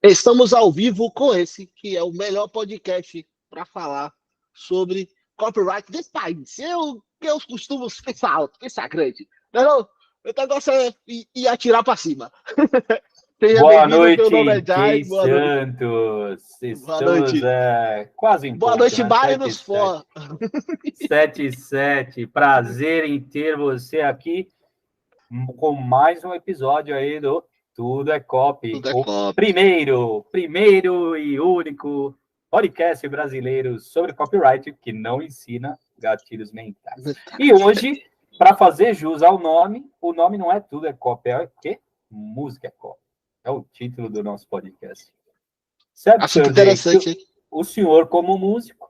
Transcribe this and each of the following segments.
Estamos ao vivo com esse, que é o melhor podcast para falar sobre copyright desse país. Eu costumo pensar alto, pensar grande. Não, o negócio é ir atirar para cima. Seja Boa bem-vindo, meu nome é noite, Jai. Key Boa noite. Santos. Boa Estamos noite. quase em Boa ponto, noite, né? Baianos For. 7 Prazer em ter você aqui com mais um episódio aí do Tudo é Copy. Tudo é O copy. primeiro e único podcast brasileiro sobre copyright que não ensina gatilhos mentais. E hoje, para fazer jus ao nome, o nome não é Tudo é Copy, é o quê? Música é Copy. É o título do nosso podcast. Certo, Acho senhor interessante, hein? o senhor, como músico,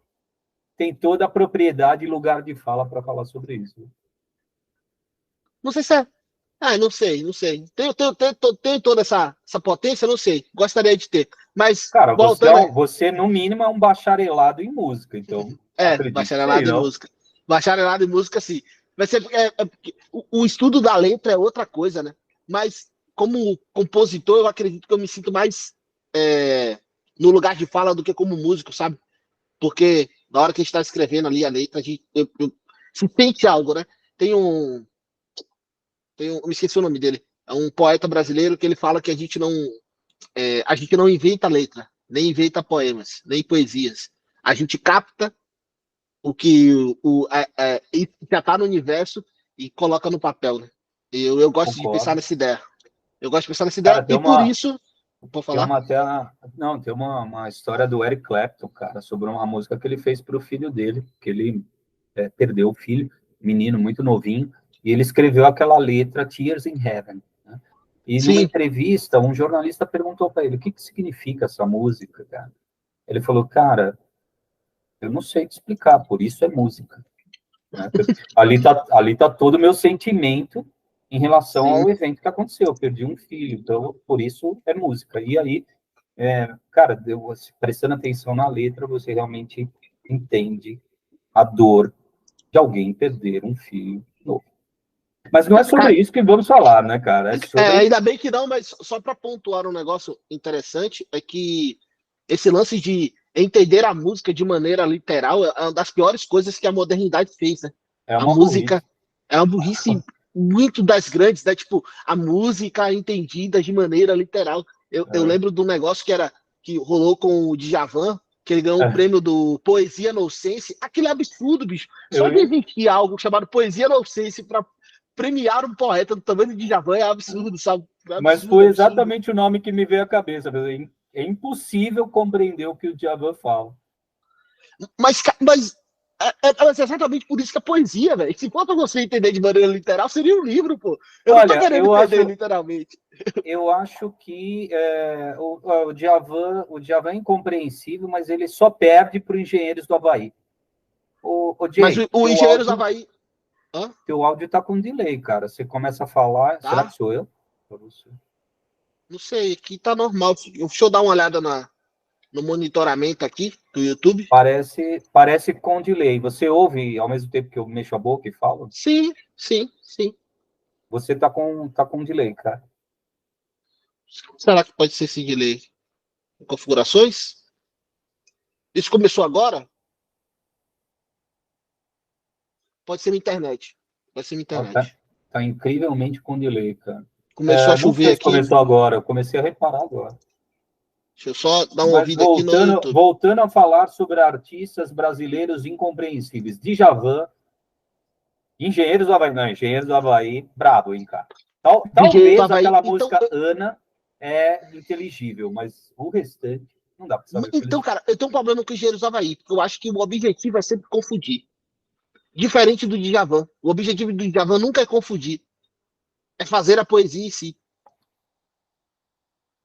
tem toda a propriedade e lugar de fala para falar sobre isso. Não sei se é. Não sei. Tenho toda essa potência, não sei. Gostaria de ter. Mas, Cara, voltando aí. você, no mínimo, é um bacharelado em música, então acredito que Bacharelado sei, em não? música. Bacharelado em música, sim. Vai ser, porque o estudo da letra é outra coisa, né? Mas, como compositor, eu acredito que eu me sinto mais no lugar de fala do que como músico, sabe? Porque na hora que a gente está escrevendo ali a letra, se sente algo, né? Eu me esqueci o nome dele. É um poeta brasileiro que ele fala que a gente não inventa letra, nem inventa poemas, nem poesias. A gente capta o que já está no universo e coloca no papel, né? Eu gosto de pensar Concordo. nessa ideia. Eu gosto de pensar nessa Cara, ideia e por isso, pode falar? tem uma história do Eric Clapton, cara, sobre uma música que ele fez para o filho dele, que ele perdeu o filho, menino muito novinho, e ele escreveu aquela letra Tears in Heaven, né? E numa Sim. entrevista, um jornalista perguntou para ele, o que significa essa música, cara? Ele falou, cara, eu não sei te explicar, por isso é música. Né? Ali tá todo o meu sentimento em relação Sim. ao evento que aconteceu. Eu perdi um filho, então por isso é música. E aí, cara, prestando atenção na letra, você realmente entende a dor de alguém perder um filho novo. Mas não é sobre isso que vamos falar, né, cara? É sobre... Ainda bem que não, mas só para pontuar um negócio interessante é que esse lance de entender a música de maneira literal é uma das piores coisas que a modernidade fez, né? É A uma música burrice. é uma burrice muito das grandes, né? Tipo, a música entendida de maneira literal. Eu lembro de um negócio que rolou com o Djavan, que ele ganhou o prêmio do Poesia Nonsense. Aquilo é absurdo, bicho. Só de existir algo chamado Poesia Nonsense para premiar um poeta do tamanho de Djavan é absurdo, sabe? É Mas absurdo, foi absurdo. exatamente o nome que me veio à cabeça. É impossível compreender o que o Djavan fala. Mas é exatamente por isso que é poesia, velho. Se for pra você entender de maneira literal, seria um livro, pô. Eu não tô querendo entender literalmente. Eu acho que o Djavan é incompreensível, mas ele só perde para os Engenheiros do Havaí. Mas o Engenheiros do Havaí... Teu áudio tá com delay, cara. Você começa a falar... Tá? Será que sou eu? Não sei, aqui tá normal. Deixa eu dar uma olhada no monitoramento aqui do YouTube. Parece com delay. Você ouve ao mesmo tempo que eu mexo a boca e falo? Sim. Você tá com delay, cara. Será que pode ser esse delay? Configurações? Isso começou agora? Pode ser na internet. Tá incrivelmente com delay, cara. Começou a Não chover sei se aqui. começou agora. Eu comecei a reparar agora. Deixa eu só dar uma ouvida aqui no YouTube. Voltando a falar sobre artistas brasileiros incompreensíveis. Djavan, Engenheiros do Havaí. Não, Engenheiros do Havaí, brabo, hein, cara. Talvez aquela música Ana é inteligível, mas o restante não dá para saber. Então, cara, eu tenho um problema com Engenheiros do Havaí, porque eu acho que o objetivo é sempre confundir. Diferente do Djavan. O objetivo do Djavan nunca é confundir. É fazer a poesia em si.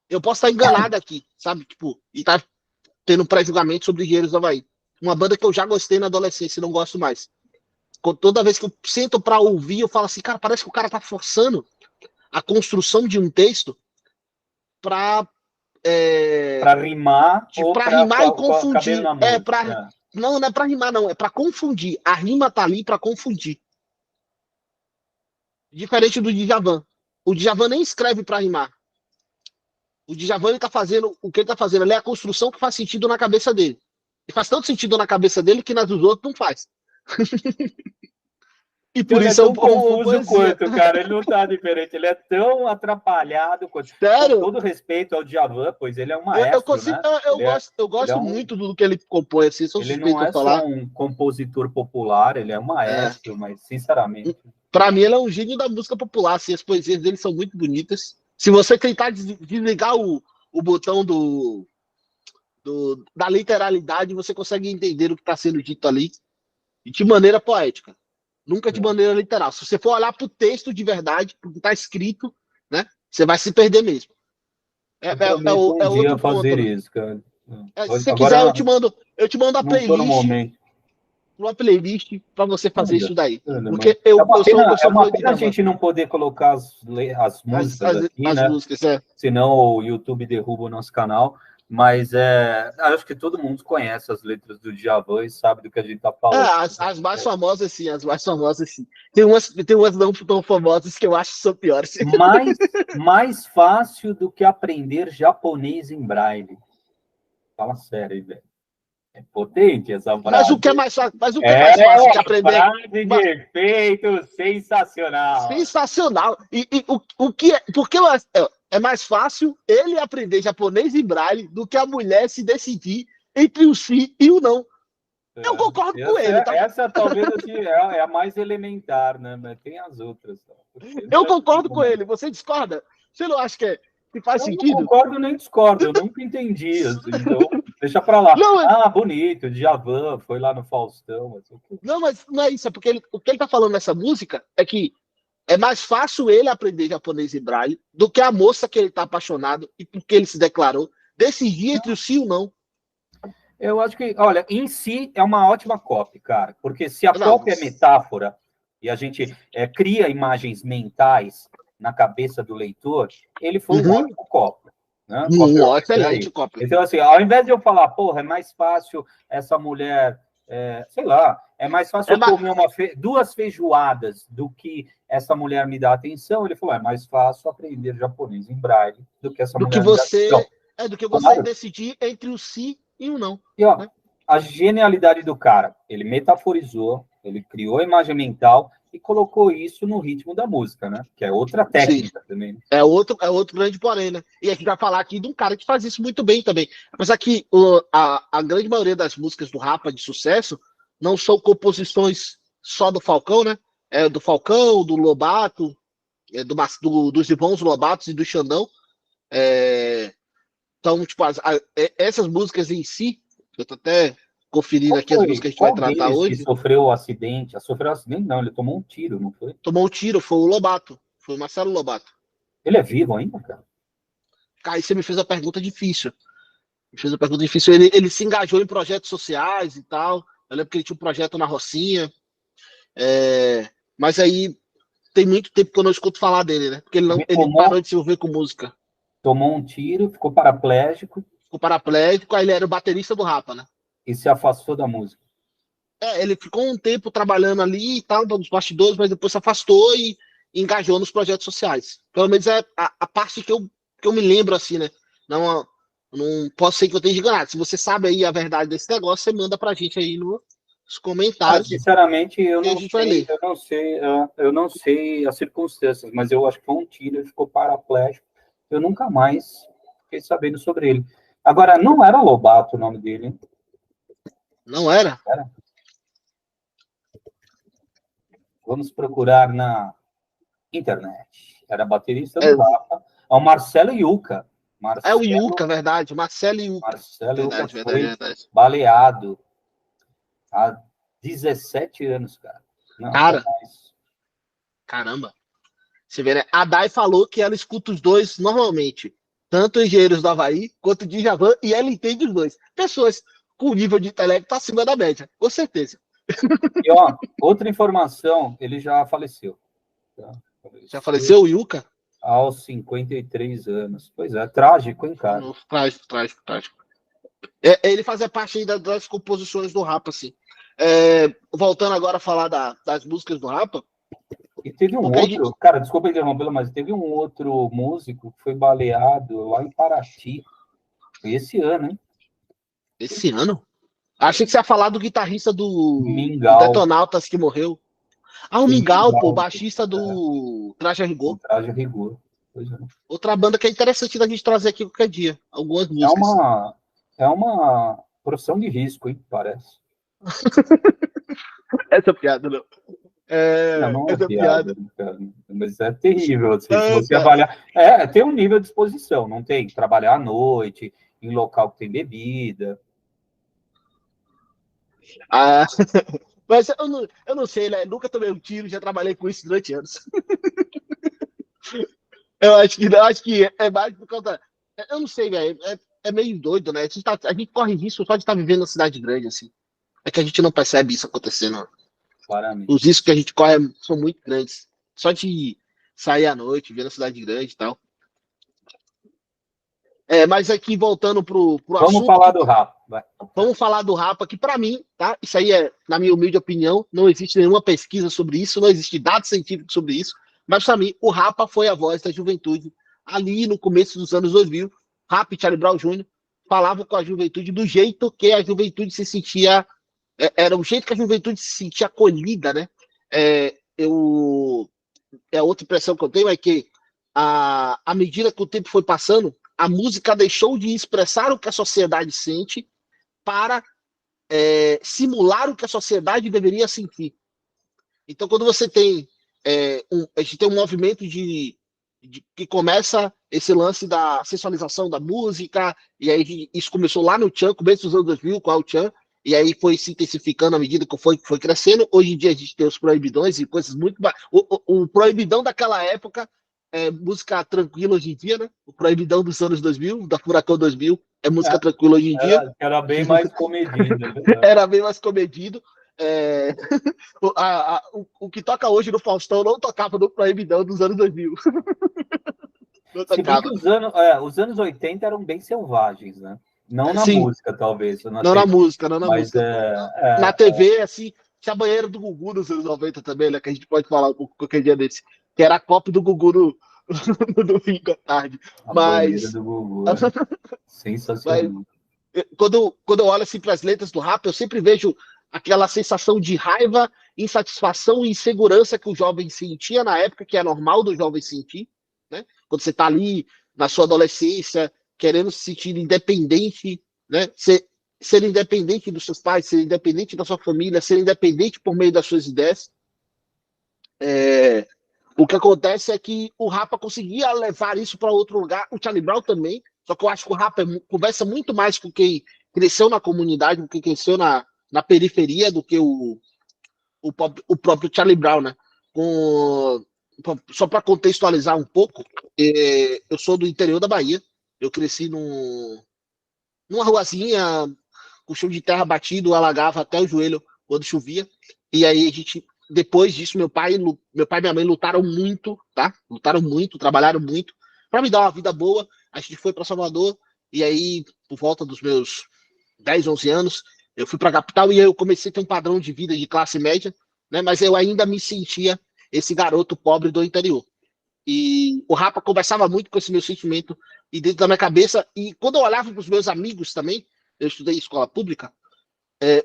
Eu posso estar enganado aqui, sabe? Tipo, e tá tendo pré-julgamento sobre Engenheiros do Havaí. Uma banda que eu já gostei na adolescência e não gosto mais. Toda vez que eu sento pra ouvir, eu falo assim, cara, parece que o cara tá forçando a construção de um texto pra rimar ou pra rimar e confundir. Não é pra rimar, não. É pra confundir. A rima tá ali pra confundir. Diferente do Djavan. O Djavan nem escreve pra rimar. O Djavan, ele tá fazendo, o que ele tá fazendo ali é a construção que faz sentido na cabeça dele. E faz tanto sentido na cabeça dele que nas dos outros não faz. E por Ele é isso é tão uma confuso poesia. quanto, cara. Ele não tá diferente. Ele é tão atrapalhado quanto. Com Sério? todo respeito ao Djavan, pois ele é um Eu maestro, consigo, né? eu Ele é gosto um, muito do que ele compõe, assim, sou ele não suspeito é a só falar. um compositor popular, ele é um É, maestro, mas sinceramente. para mim, ele é um gênio da música popular. Assim, as poesias dele são muito bonitas. Se você tentar desligar o botão da literalidade, você consegue entender o que está sendo dito ali. E de maneira poética. Nunca de maneira literal. Se você for olhar para o texto de verdade, para o que está escrito, né, você vai se perder mesmo. Eu prometo um É dia outro ponto, fazer né? isso, cara. Se você quiser, Agora eu te mando a não estou no playlist, momento. uma playlist para você fazer Manda, isso daí. manda, manda. Porque eu É sou uma fã de pena a Djavan. gente não poder colocar as músicas aqui, As né? músicas, é. Senão o YouTube derruba o nosso canal. Mas acho que todo mundo conhece as letras do Djavan e sabe do que a gente está É, falando. as mais famosas, sim, as mais famosas, sim. Tem umas não tão famosas que eu acho que são piores. Mais fácil do que aprender japonês em braille. Fala sério aí, velho. É potente essa Mas o frase. que é mais fácil, mas o que é mais fácil que aprender? Frase de efeito sensacional. Sensacional. O que é, porque é mais fácil ele aprender japonês em braille do que a mulher se decidir entre o sim e o não. Eu concordo com ele, tá? Essa talvez assim, é a mais elementar, né? Mas tem as outras. Tá? Eu concordo com ele. Você discorda? Você não acha que faz Eu não sentido? concordo nem discordo, eu nunca entendi. Assim, então, deixa pra lá. Não, Bonito, Djavan, foi lá no Faustão. mas não é isso. É porque o que ele tá falando nessa música é que é mais fácil ele aprender japonês em braille do que a moça que ele tá apaixonado e porque ele se declarou decidir entre o sim e o não. Eu acho que, olha, em si é uma ótima copy, cara, porque se a Não, copy é metáfora e a gente cria imagens mentais na cabeça do leitor, ele foi um ótimo copy. Né? excelente cópia. Então, assim, ao invés de eu falar, porra, é mais fácil essa mulher, sei lá, é mais fácil eu comer duas feijoadas do que essa mulher me dar atenção, ele falou, é mais fácil aprender japonês em braille do que essa mulher me dar atenção. Do que você decidir entre o sim e o não. E, ó, a genialidade do cara, ele metaforizou, ele criou a imagem mental e colocou isso no ritmo da música, né? Que é outra técnica. Sim. Também. É outro grande porém, né? E a gente vai falar aqui de um cara que faz isso muito bem também. Apesar que a grande maioria das músicas do Rapa de sucesso não são composições só do Falcão, né? É do Falcão, do Lobato, dos irmãos Lobatos e do Xandão. Então, tipo, essas músicas em si, eu tô até conferindo aqui as músicas que a gente vai tratar hoje. Que sofreu o acidente? Sofreu acidente? Não, ele tomou um tiro, não foi? Tomou um tiro, foi o Lobato. Foi o Marcelo Lobato. Ele é vivo ainda, cara? Aí você me fez a pergunta difícil. Ele se engajou em projetos sociais e tal. Eu lembro que ele tinha um projeto na Rocinha. Mas aí tem muito tempo que eu não escuto falar dele, né? Porque ele parou de se envolver com música. Tomou um tiro, ficou paraplégico. Aí ele era o baterista do Rapa, né? E se afastou da música. Ele ficou um tempo trabalhando ali e tal, nos bastidores, mas depois se afastou e engajou nos projetos sociais. Pelo menos é a parte que eu me lembro, assim, né? Não posso ser que eu tenha enganado. Se você sabe aí a verdade desse negócio, você manda pra gente aí nos comentários. Sinceramente, eu não sei as circunstâncias, mas eu acho que foi um tiro, ele ficou paraplégico. Eu nunca mais fiquei sabendo sobre ele. Agora, não era Lobato o nome dele, hein? Não era? Era. Vamos procurar na internet. Era baterista do Rapa. É o Marcelo Iuca. É o Iuca, verdade. Marcelo Iuca. Marcelo Iuca foi baleado há 17 anos, cara. Não, cara, caramba. Você vê, né? A Dai falou que ela escuta os dois normalmente. Tanto Engenheiros do Havaí quanto Djavan, e ela entende os dois. Pessoas com nível de intelecto acima da média, com certeza. E, ó, outra informação, ele já faleceu. Já faleceu o Iuca? Aos 53 anos. Pois é, trágico, hein, cara? Trágico. Ele fazia parte ainda das composições do Rapa, assim. Voltando agora a falar das músicas do Rapa, E teve um outro, cara, desculpa interrompê-lo, mas teve um outro músico que foi baleado lá em Paraty. Foi esse ano, hein? Esse ano? Achei que você ia falar do guitarrista do Mingau. Detonautas que morreu. Ah, o Foi Mingau, pô, Mingau, baixista do Traje a o Rigor. Traje a Rigor. Pois é. Outra banda que é interessante da gente trazer aqui qualquer dia. Algumas músicas. É uma profissão de risco, hein? Parece. Essa piada, não. Não é Essa piada, piada. cara, mas é terrível, assim, se É, você avaliar. Tem um nível de exposição, não tem? Trabalhar à noite, em local que tem bebida. ah, mas eu não sei, né? Nunca tomei um tiro, já trabalhei com isso durante anos. Eu acho que é mais por conta. Eu não sei, velho. É meio doido, né? A gente corre risco só de estar vivendo na cidade grande, assim. É que a gente não percebe isso acontecendo. Claramente. Os riscos que a gente corre são muito grandes. Só de sair à noite, ver na cidade grande e tal. Mas aqui voltando pro Vamos assunto, falar do rap. Vai. vamos falar do Rapa, que para mim, tá? Isso aí é, na minha humilde opinião, não existe nenhuma pesquisa sobre isso, não existe dados científicos sobre isso, mas para mim, o Rapa foi a voz da juventude ali no começo dos anos 2000. Rapa e Charlie Brown Jr. falavam com a juventude do jeito que a juventude se sentia, era o jeito que a juventude se sentia acolhida, né? É, a outra impressão que eu tenho é que, à medida que o tempo foi passando, a música deixou de expressar o que a sociedade sente para simular o que a sociedade deveria sentir. Então, quando você tem a gente tem um movimento que começa esse lance da sensualização da música, e aí isso começou lá no Tchan, começo dos anos 2000, com o Tchan, e aí foi se intensificando à medida que foi crescendo. Hoje em dia a gente tem os proibidões e coisas muito... O proibidão daquela época é música tranquila hoje em dia, né? O proibidão dos anos 2000, da Furacão 2000, é música tranquila hoje em dia. Era bem mais comedido. Era bem mais comedido. É... o que toca hoje no Faustão não tocava no Proibidão dos anos 2000. Não Se bem tocava. que os anos 80 eram bem selvagens, né? Não na Sim, música, talvez. Na não na TV. música, não na Mas música. Na TV, assim, tinha a banheira do Gugu nos anos 90 também, né? Que a gente pode falar qualquer dia desse. Que era a copa do Gugu no domingo à tarde. a banheira Mas, do Gugu mas sensacional. quando eu olho assim para as letras do rap, eu sempre vejo aquela sensação de raiva, insatisfação e insegurança que o jovem sentia na época, que é normal do jovem sentir, né? Quando você está ali na sua adolescência, querendo se sentir independente, né? Ser independente dos seus pais, ser independente da sua família, ser independente por meio das suas ideias. O que acontece é que o Rapa conseguia levar isso para outro lugar, o Charlie Brown também, só que eu acho que o Rapa conversa muito mais com quem cresceu na comunidade, com quem cresceu na periferia, do que o próprio Charlie Brown, né? Só para contextualizar um pouco, eu sou do interior da Bahia, eu cresci numa ruazinha, com chão de terra batido, alagava até o joelho quando chovia, e aí a gente depois disso, meu pai e minha mãe lutaram muito, tá? Lutaram muito, trabalharam muito para me dar uma vida boa. A gente foi para Salvador e aí, por volta dos meus 10, 11 anos, eu fui para a capital e eu comecei a ter um padrão de vida de classe média, né? Mas eu ainda me sentia esse garoto pobre do interior. E o Rapa conversava muito com esse meu sentimento e dentro da minha cabeça. E quando eu olhava para os meus amigos também, eu estudei em escola pública,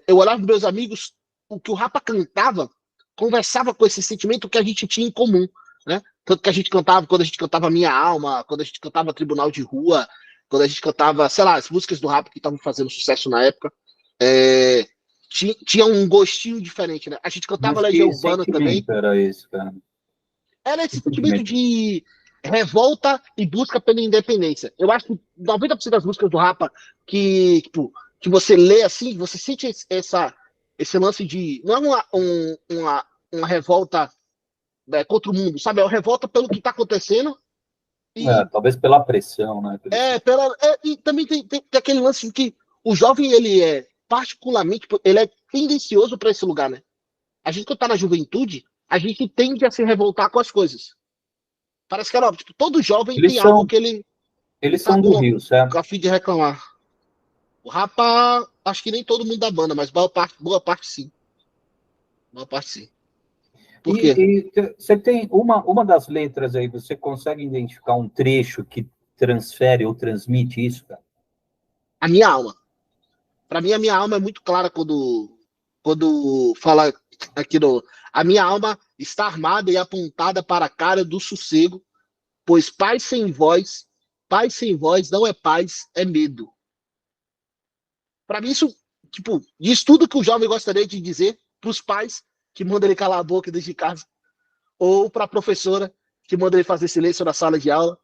eu olhava para os meus amigos, o que o Rapa cantava conversava com esse sentimento que a gente tinha em comum, né? Tanto que a gente cantava, quando a gente cantava Minha Alma, quando a gente cantava Tribunal de Rua, quando a gente cantava, sei lá, as músicas do rap que estavam fazendo sucesso na época, tinha um gostinho diferente, né? A gente cantava Mas Legião que Urbana também. sentimento era esse, cara? Era esse Que sentimento sentimento? de revolta e busca pela independência. Eu acho que 90% das músicas do Rapa tipo, que você lê assim, você sente esse lance de. Não é uma revolta contra o mundo, sabe? É uma revolta pelo que está acontecendo. E, Talvez pela pressão, né? e também tem aquele lance de que o jovem, ele é particularmente, ele é tendencioso para esse lugar, né? A gente, quando tá na juventude, a gente tende a se revoltar com as coisas. Parece que era óbvio, tipo, todo jovem Eles tem algo são, que ele eles tá são do Rio, certo? com a fim de reclamar. O Rapa, acho que nem todo mundo da banda, mas boa parte sim. Boa parte sim. Por quê? E você tem uma das letras aí, você consegue identificar um trecho que transfere ou transmite isso, cara? A minha alma. Para mim, a minha alma é muito clara quando fala aqui no. A minha alma está armada e apontada para a cara do sossego, pois paz sem voz não é paz, é medo. Para mim, isso, tipo, diz tudo que o jovem gostaria de dizer para os pais que mandam ele calar a boca desde casa, ou para a professora que manda ele fazer silêncio na sala de aula,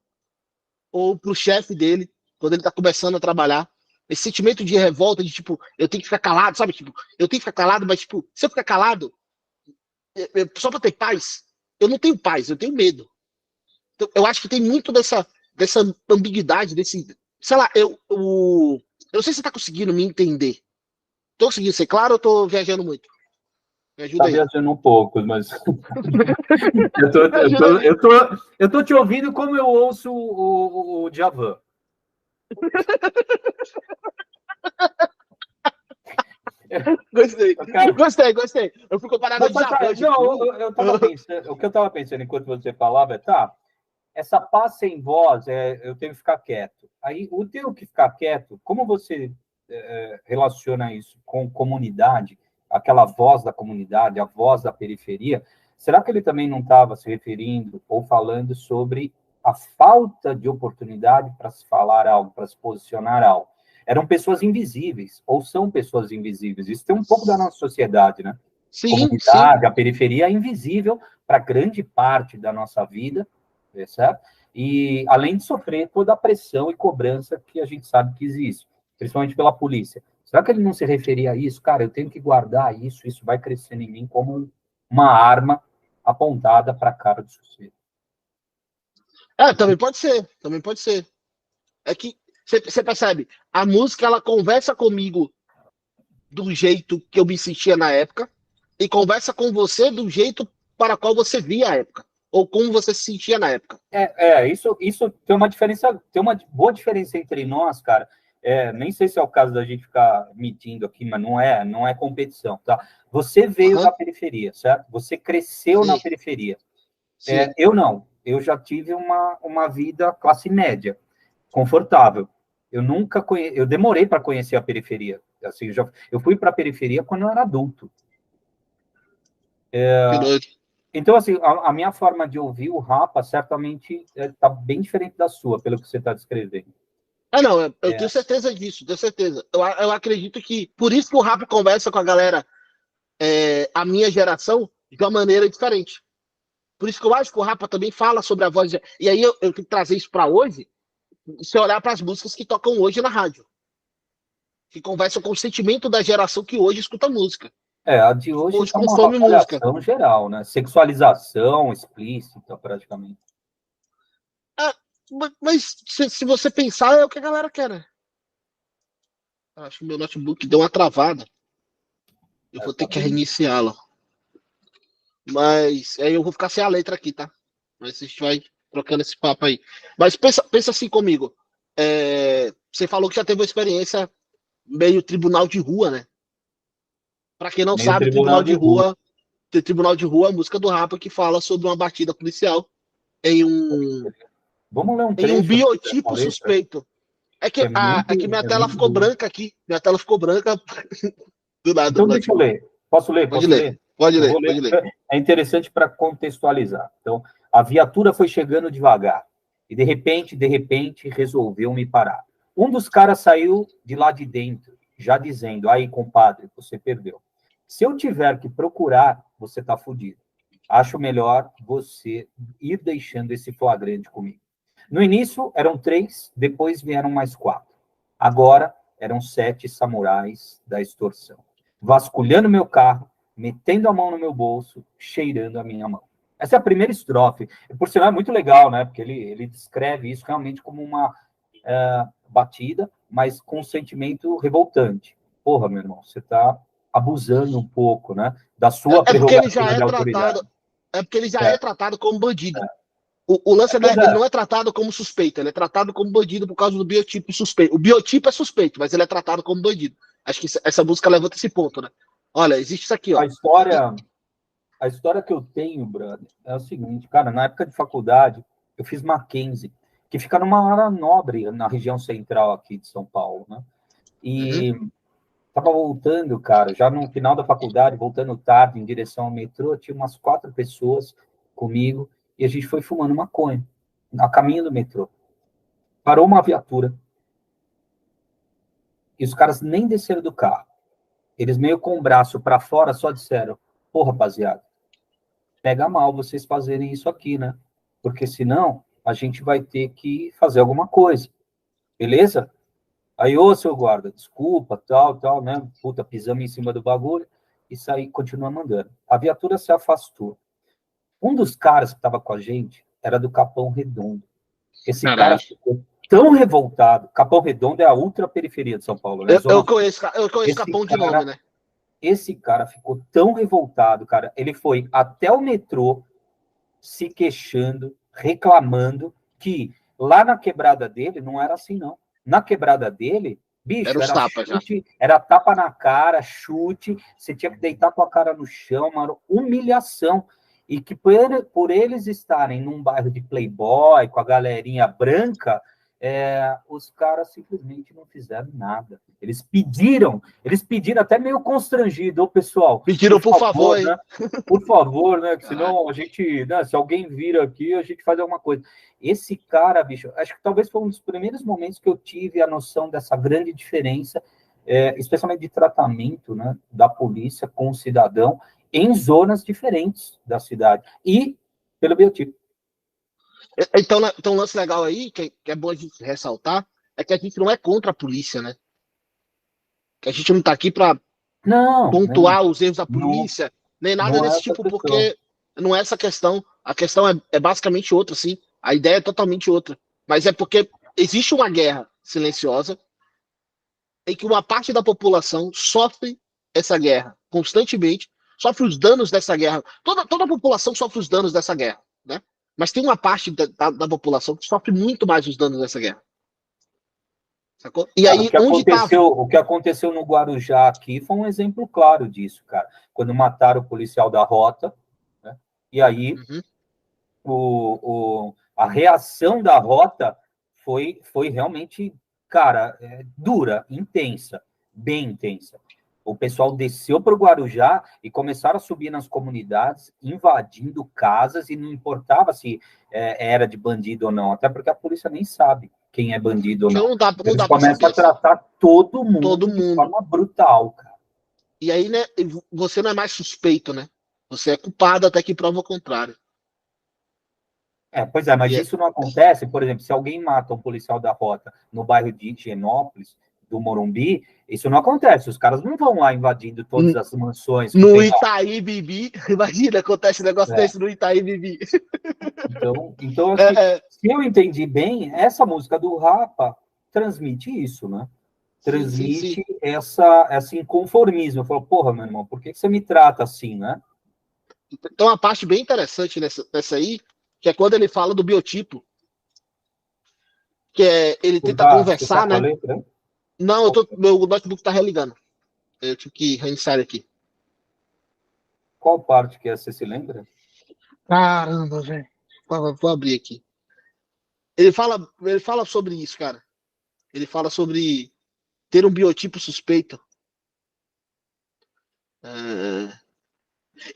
ou para o chefe dele, quando ele está começando a trabalhar. Esse sentimento de revolta, de tipo, eu tenho que ficar calado, sabe? Tipo, eu tenho que ficar calado, mas, tipo, se eu ficar calado, só para ter paz, eu não tenho paz, eu tenho medo. Então, eu acho que tem muito dessa ambiguidade, desse. Sei lá, eu não sei se você tá conseguindo me entender. Tô conseguindo ser claro ou tô viajando muito? Me ajuda aí. Tá viajando um pouco, mas eu tô te ouvindo como eu ouço o Djavan. Gostei. Eu fui comparado ao Djavan. Não, eu tava pensando, o que eu tava pensando enquanto você falava é, tá, essa paz sem voz, eu tenho que ficar quieto. Aí, o tenho que ficar quieto, como você relaciona isso com comunidade, aquela voz da comunidade, a voz da periferia, será que ele também não estava se referindo ou falando sobre a falta de oportunidade para se falar algo, para se posicionar algo? Eram pessoas invisíveis, ou são pessoas invisíveis. Isso tem um pouco da nossa sociedade, né? Sim, Comunidade, sim. a periferia é invisível para grande parte da nossa vida, certo? E além de sofrer toda a pressão e cobrança que a gente sabe que existe, principalmente pela polícia. Será que ele não se referia a isso? Cara, eu tenho que guardar isso, isso vai crescendo em mim como uma arma apontada para a cara do sujeito. Também pode ser, também pode ser. É que você percebe, a música ela conversa comigo do jeito que eu me sentia na época e conversa com você do jeito para qual você via a época ou como você se sentia na época. Isso tem uma diferença, tem uma boa diferença entre nós, cara. Nem sei se é o caso da gente ficar mentindo aqui, mas não é competição, tá? Você veio da periferia, certo? Você cresceu na periferia. Eu não. Eu já tive uma vida classe média, confortável. Eu demorei para conhecer a periferia. Assim, eu fui para a periferia quando eu era adulto. Então, assim, a minha forma de ouvir o Rapa certamente está bem diferente da sua, pelo que você está descrevendo. Não, eu tenho certeza disso, tenho certeza. Eu acredito que, por isso que o Rap conversa com a galera, a minha geração, de uma maneira diferente. Por isso que eu acho que o Rapa também fala sobre a voz. E aí eu tenho que trazer isso para hoje, se olhar para as músicas que tocam hoje na rádio. Que conversam com o sentimento da geração que hoje escuta música. A de hoje é uma avaliação geral, né? Sexualização explícita, praticamente. Mas se você pensar, é o que a galera quer, né? Acho que o meu notebook deu uma travada. Eu vou ter que reiniciá-lo. Mas aí eu vou ficar sem a letra aqui, tá? Mas a gente vai trocando esse papo aí. Mas pensa assim comigo. Você falou que já teve uma experiência meio tribunal de rua, né? Pra quem não sabe, tribunal de rua é a música do Rapa que fala sobre uma batida policial em Vamos ler um trecho em um biotipo suspeito. É que minha tela ficou branca aqui. Minha tela ficou branca do nada. Então deixa eu ler. Posso ler? Pode ler. Pode ler. É interessante para contextualizar. Então, a viatura foi chegando devagar e de repente resolveu me parar. Um dos caras saiu de lá de dentro, já dizendo: aí, compadre, você perdeu. Se eu tiver que procurar, você tá fudido. Acho melhor você ir deixando esse flagrante comigo. No início eram 3, depois vieram mais 4. Agora eram 7 samurais da extorsão, vasculhando meu carro, metendo a mão no meu bolso, cheirando a minha mão. Essa é a primeira estrofe. Por sinal, é muito legal, né? Porque ele descreve isso realmente como uma batida, mas com um sentimento revoltante. Porra, meu irmão, você está abusando um pouco, né? Da sua prerrogativa de autoridade. É porque ele já é tratado como bandido. O lance ele não é tratado como suspeito, ele é tratado como bandido por causa do biotipo suspeito. O biotipo é suspeito, mas ele é tratado como bandido. Acho que essa música levanta esse ponto, né? Olha, existe isso aqui, ó. A história que eu tenho, brother, é o seguinte, cara, na época de faculdade, eu fiz Mackenzie, que fica numa área nobre, na região central aqui de São Paulo, né? E tava voltando, cara, já no final da faculdade, voltando tarde em direção ao metrô, tinha umas 4 pessoas comigo, e a gente foi fumando maconha, a caminho do metrô. Parou uma viatura, e os caras nem desceram do carro. Eles meio com o braço para fora só disseram, pô, rapaziada, pega mal vocês fazerem isso aqui, né? Porque senão a gente vai ter que fazer alguma coisa, beleza? Aí, ô, seu guarda, desculpa, tal, né? Puta, pisamos em cima do bagulho e saí, continua mandando. A viatura se afastou. Um dos caras que estava com a gente era do Capão Redondo. Esse cara ficou tão revoltado. Capão Redondo é a ultra periferia de São Paulo, né? Eu conheço Capão de nome, né? Esse cara ficou tão revoltado, cara. Ele foi até o metrô se queixando, reclamando que lá na quebrada dele não era assim, não. Na quebrada dele, bicho, era tapa, chute, era tapa na cara, chute, você tinha que deitar com a cara no chão, uma humilhação. E que por eles estarem num bairro de playboy, com a galerinha branca, os caras simplesmente não fizeram nada. Eles pediram até meio constrangido, ô pessoal. Pediram por favor, né? Por favor, né? Que senão a gente, né, se alguém vira aqui, a gente faz alguma coisa. Esse cara, bicho, acho que talvez foi um dos primeiros momentos que eu tive a noção dessa grande diferença, especialmente de tratamento, né, da polícia com o cidadão em zonas diferentes da cidade e pelo biotipo. Então, um lance legal aí, que é bom a gente ressaltar, é que a gente não é contra a polícia, né? Que a gente não tá aqui para pontuar os erros da polícia, nem nada desse tipo, porque não é essa questão. A questão é basicamente outra, assim. A ideia é totalmente outra. Mas é porque existe uma guerra silenciosa em que uma parte da população sofre essa guerra constantemente, sofre os danos dessa guerra. Toda a população sofre os danos dessa guerra, né? Mas tem uma parte da população que sofre muito mais os danos dessa guerra. Sacou? E aí, o que aconteceu no Guarujá aqui foi um exemplo claro disso, cara. Quando mataram o policial da Rota, né? E aí a reação da Rota foi realmente, cara, dura, intensa, bem intensa. O pessoal desceu para o Guarujá e começaram a subir nas comunidades, invadindo casas, e não importava se era de bandido ou não, até porque a polícia nem sabe quem é bandido ou não. Eles começam a tratar todo mundo de forma brutal, cara. E aí, né, você não é mais suspeito, né? Você é culpado até que prova o contrário. Pois é, mas isso não acontece, por exemplo, se alguém mata um policial da Rota no bairro de Higienópolis, do Morumbi, isso não acontece. Os caras não vão lá invadindo todas as mansões. No Itaí Bibi, imagina, acontece um negócio desse no Itaí Bibi. Então se eu entendi bem, essa música do Rapa transmite isso, né? Transmite sim. esse inconformismo. Eu falo, porra, meu irmão, por que você me trata assim, né? Então, uma parte bem interessante nessa aí, que é quando ele fala do biotipo, que ele tenta conversar, né? Não, meu notebook tá religando. Eu tive que reiniciar aqui. Qual parte que é? Você se lembra? Caramba, velho. Vou abrir aqui. Ele fala sobre isso, cara. Ele fala sobre ter um biotipo suspeito.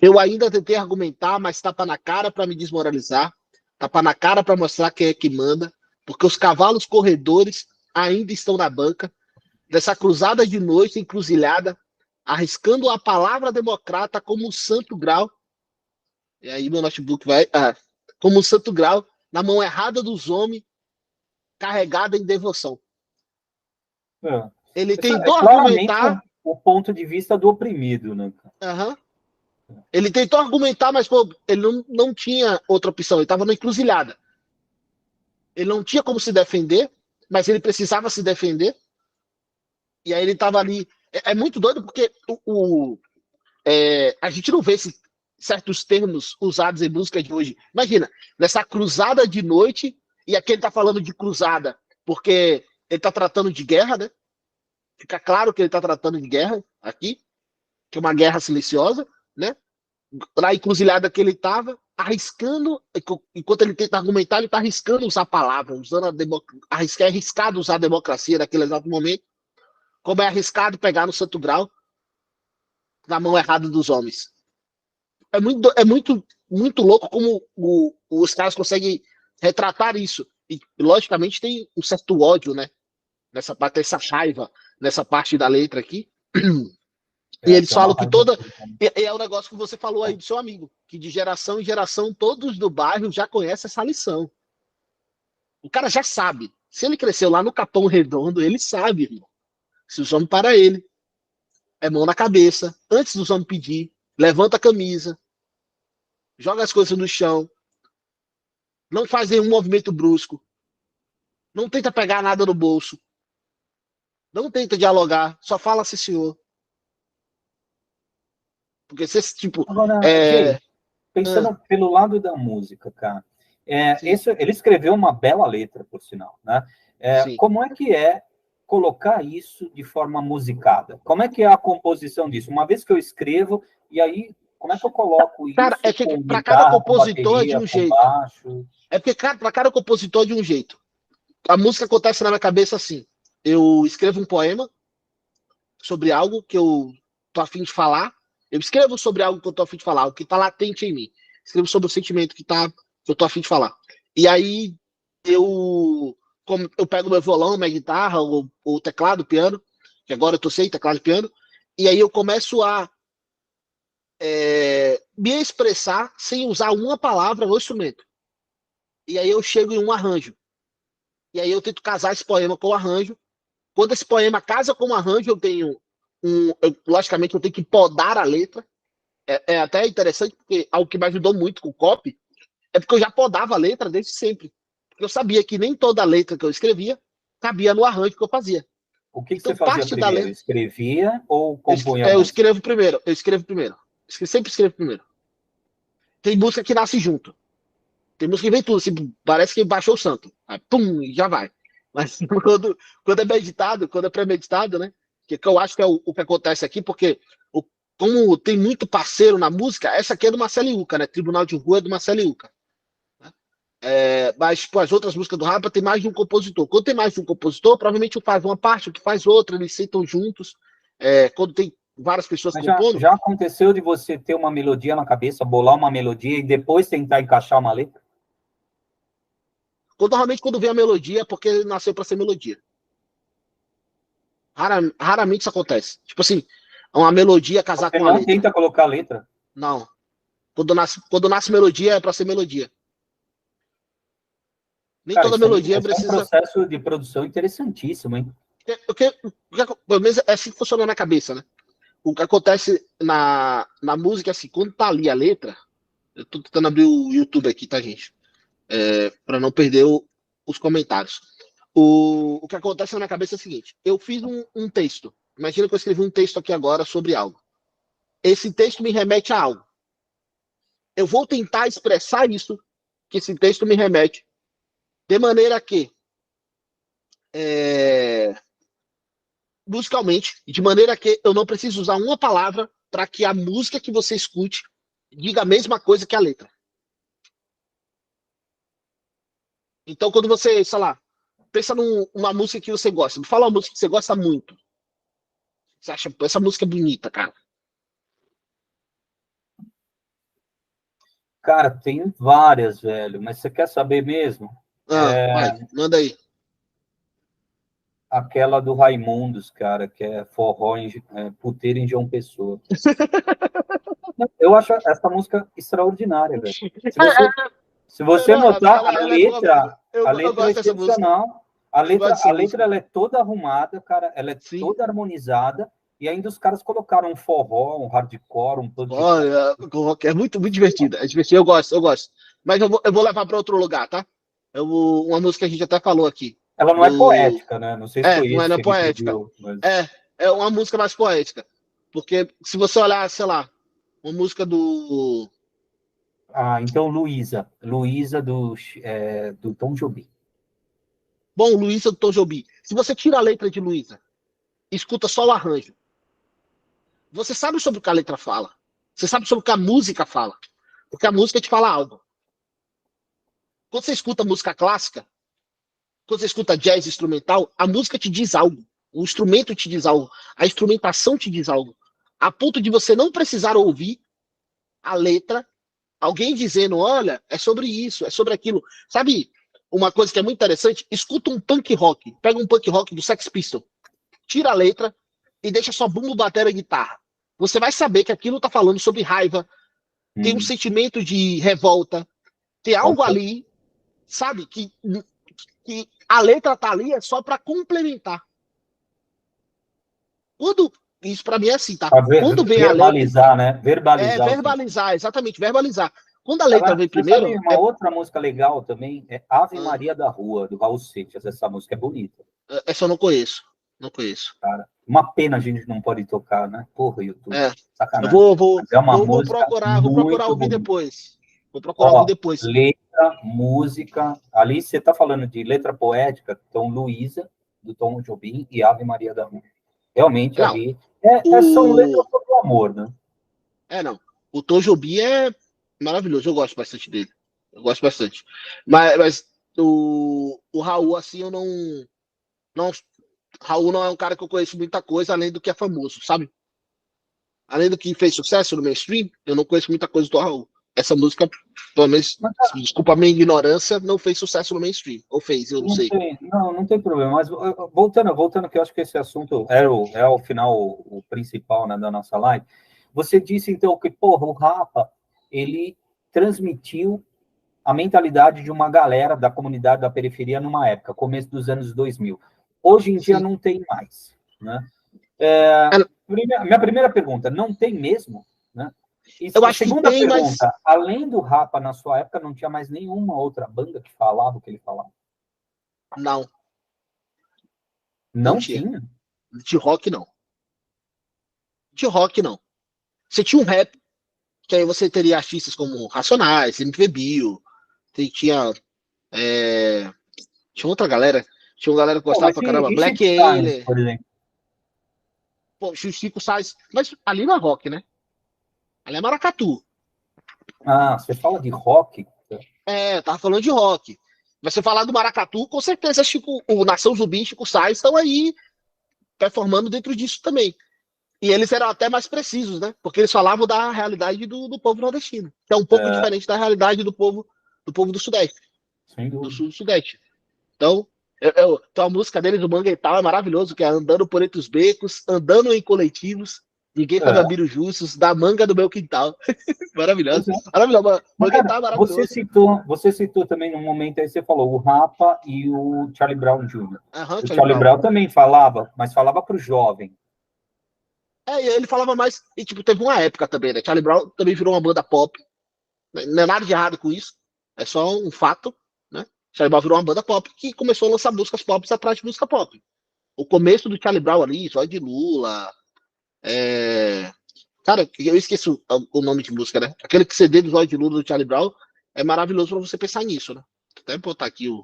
Eu ainda tentei argumentar, mas tapa na cara para me desmoralizar. Tapa na cara para mostrar quem é que manda. Porque os cavalos corredores ainda estão na banca. Dessa cruzada de noite encruzilhada, arriscando a palavra democrata como um santo grau. E aí meu notebook vai... como um santo grau, na mão errada dos homens, carregada em devoção. Ele tentou argumentar... o ponto de vista do oprimido, né? Ele tentou argumentar, mas pô, ele não tinha outra opção. Ele estava na encruzilhada. Ele não tinha como se defender, mas ele precisava se defender. E aí ele estava ali. É muito doido porque a gente não vê certos termos usados em música de hoje. Imagina, nessa cruzada de noite, e aqui ele está falando de cruzada, porque ele está tratando de guerra, né? Fica claro que ele está tratando de guerra aqui, que é uma guerra silenciosa, né? na encruzilhada que ele estava, arriscando, enquanto ele tenta argumentar, ele está arriscando usar a palavra, usando é arriscado usar a democracia naquele exato momento, como é arriscado pegar no Santo Grau na mão errada dos homens. Muito louco como os caras conseguem retratar isso. E, logicamente, tem um certo ódio, né? Nessa parte, essa raiva, nessa parte da letra aqui. E eles falam que toda. E é o negócio que você falou aí do seu amigo, que de geração em geração, todos do bairro já conhecem essa lição. O cara já sabe. Se ele cresceu lá no Capão Redondo, ele sabe, irmão. Se os homens para ele, é mão na cabeça, antes dos homens pedir, levanta a camisa, joga as coisas no chão, não faz nenhum movimento brusco, não tenta pegar nada no bolso, não tenta dialogar, só fala assim, senhor. Porque se esse tipo... Agora, pensando pelo lado da música, cara, ele escreveu uma bela letra, por sinal, né? Como é que é colocar isso de forma musicada? Como é que é a composição disso? Uma vez que eu escrevo, e aí, como é que eu coloco isso? Cara, é que para cada compositor é de um jeito. Baixo? É porque para cada compositor é de um jeito. A música acontece na minha cabeça assim. Eu escrevo um poema sobre algo que eu tô afim de falar. Eu escrevo sobre algo que eu tô afim de falar, o que tá latente em mim. Escrevo sobre o sentimento que eu tô afim de falar. E aí eu pego meu violão, minha guitarra, o teclado, o piano, que agora eu tô sem teclado e piano, e aí eu começo a me expressar sem usar uma palavra no instrumento. E aí eu chego em um arranjo. E aí eu tento casar esse poema com o arranjo. Quando esse poema casa com o arranjo, eu tenho logicamente eu tenho que podar a letra. É até interessante, porque algo que me ajudou muito com o copy é porque eu já podava a letra desde sempre. Porque eu sabia que nem toda letra que eu escrevia cabia no arranjo que eu fazia. O que você fazia primeiro? Letra, escrevia ou compunha? Eu escrevo primeiro. Sempre escrevo primeiro. Tem música que nasce junto. Tem música que vem tudo, assim, parece que baixou o santo. Aí, pum, e já vai. Mas quando é meditado, quando é premeditado, né? Que eu acho que é o que acontece aqui, porque como tem muito parceiro na música, essa aqui é do Marcelo Iuca, né? Tribunal de Rua é do Marcelo Iuca. Mas as outras músicas do Rapa tem mais de um compositor. Quando tem mais de um compositor, provavelmente um faz uma parte, o que faz outra, eles sentam juntos. Quando tem várias pessoas compondo. Já aconteceu de você ter uma melodia na cabeça, bolar uma melodia e depois tentar encaixar uma letra? Normalmente, quando vem a melodia, é porque nasceu para ser melodia. Raramente isso acontece. Tipo assim, uma melodia casar com a letra. Você não tenta colocar a letra? Não. Quando nasce melodia, é para ser melodia. Nem toda melodia precisa... É um processo de produção interessantíssimo, hein? Pelo menos é assim que funciona na minha cabeça, né? O que acontece na música, assim, quando tá ali a letra... Eu tô tentando abrir o YouTube aqui, tá, gente? Para não perder os comentários. O que acontece na minha cabeça é o seguinte: eu fiz um texto. Imagina que eu escrevi um texto aqui agora sobre algo. Esse texto me remete a algo. Eu vou tentar expressar isso que esse texto me remete, de maneira que musicalmente, de maneira que eu não preciso usar uma palavra para que a música que você escute diga a mesma coisa que a letra. Então, quando você, sei lá, pensa numa música que você gosta, me fala uma música que você gosta muito. Você acha essa música bonita, cara? Cara, tem várias, velho, mas você quer saber mesmo? Vai, manda aí. Aquela do Raimundos, cara, que é forró puteiro em João Pessoa. Eu acho essa música extraordinária, velho. Se você notar, a letra é excepcional. A letra ela é toda arrumada, cara, ela é toda harmonizada, e ainda os caras colocaram um forró, um hardcore, um punk. Olha, é muito, muito divertida. É divertido, eu gosto. Mas eu vou levar para outro lugar, tá? Uma música que a gente até falou aqui. Ela não é poética, né? Não sei se foi isso. Não é poética. Pediu, mas... É uma música mais poética. Porque se você olhar, sei lá, uma música do... Então Luísa. Luísa do Tom Jobim. Bom, Luísa do Tom Jobim. Se você tira a letra de Luísa, escuta só o arranjo, você sabe sobre o que a letra fala. Você sabe sobre o que a música fala. Porque a música te fala algo. Quando você escuta música clássica, quando você escuta jazz instrumental, a música te diz algo. O instrumento te diz algo. A instrumentação te diz algo. A ponto de você não precisar ouvir a letra, alguém dizendo, olha, é sobre isso, é sobre aquilo. Sabe uma coisa que é muito interessante? Escuta um punk rock. Pega um punk rock do Sex Pistols. Tira a letra e deixa só bumbo, bateria e guitarra. Você vai saber que aquilo tá falando sobre raiva, tem um sentimento de revolta, tem algo ali, sabe, que a letra tá ali é só para complementar. Quando isso para mim é assim, tá? Quando vem verbalizar, a letra, né? Verbalizar. Verbalizar, exatamente, verbalizar. Quando a letra vem primeiro, sabe uma outra música legal também é Ave Maria da Rua, do Raul Seixas. Essa música é bonita. Essa eu não conheço. Não conheço. Cara, uma pena a gente não pode tocar, né? Porra, YouTube. Sacanagem. Eu vou procurar ouvir depois. Vou procurar ouvir depois. Letra, música. Ali você tá falando de letra poética, Tom Luísa, do Tom Jobim, e Ave Maria da Rua. Realmente, não, ali. São letras sobre o amor, né? Não. O Tom Jobim é maravilhoso. Eu gosto bastante dele. Eu gosto bastante. Mas o Raul, assim, eu não. Raul não é um cara que eu conheço muita coisa, além do que é famoso, sabe? Além do que fez sucesso no mainstream, eu não conheço muita coisa do Raul. Essa música, pelo menos, desculpa a minha ignorância, não fez sucesso no mainstream. Ou fez, eu não sei. Não tem problema. Mas voltando, que eu acho que esse assunto é ao final o principal, né, da nossa live. Você disse, então, que, porra, o Rapa, ele transmitiu a mentalidade de uma galera da comunidade da periferia numa época, começo dos anos 2000. Hoje em dia não tem mais, né? Minha primeira pergunta, não tem mesmo? Né? E eu acho segunda que tem, pergunta, além do Rapa, na sua época, não tinha mais nenhuma outra banda que falava o que ele falava? Não. Não tinha? De rock, não. De rock, não. Você tinha um rap, que aí você teria artistas como Racionais, MV Bill, tinha outra galera. Tinha uma galera que gostava pra caramba. Black Alien. Por exemplo. Pô, Chico Sainz. Mas ali não é rock, né? Ali é maracatu. Você fala de rock? Eu tava falando de rock. Mas você falar do maracatu, com certeza o Nação Zumbi e Chico Sainz estão aí performando dentro disso também. E eles eram até mais precisos, né? Porque eles falavam da realidade do povo nordestino. Que é um pouco diferente da realidade do povo do Sudeste. Sem dúvida. Do Sul-Sudeste. Então, a música deles, o Mangueital, é maravilhoso, que é andando por entre os becos, andando em coletivos, ninguém sabe abrir os justos, da manga do meu quintal. Maravilhoso. Maravilhoso. Mangueital é maravilhoso. Você citou também num momento aí, você falou o Rapa e o Charlie Brown Jr. O Charlie Brown também falava, mas falava para o jovem. Ele falava mais, e tipo, teve uma época também, né? Charlie Brown também virou uma banda pop. Não é nada de errado com isso, é só um fato, né? Charlie Brown virou uma banda pop que começou a lançar músicas pop atrás de música pop. O começo do Charlie Brown ali, Zóio de Lula, cara, eu esqueço o nome de música, né? Aquele CD do Zóio de Lula do Charlie Brown é maravilhoso pra você pensar nisso, né? Vou até botar aqui o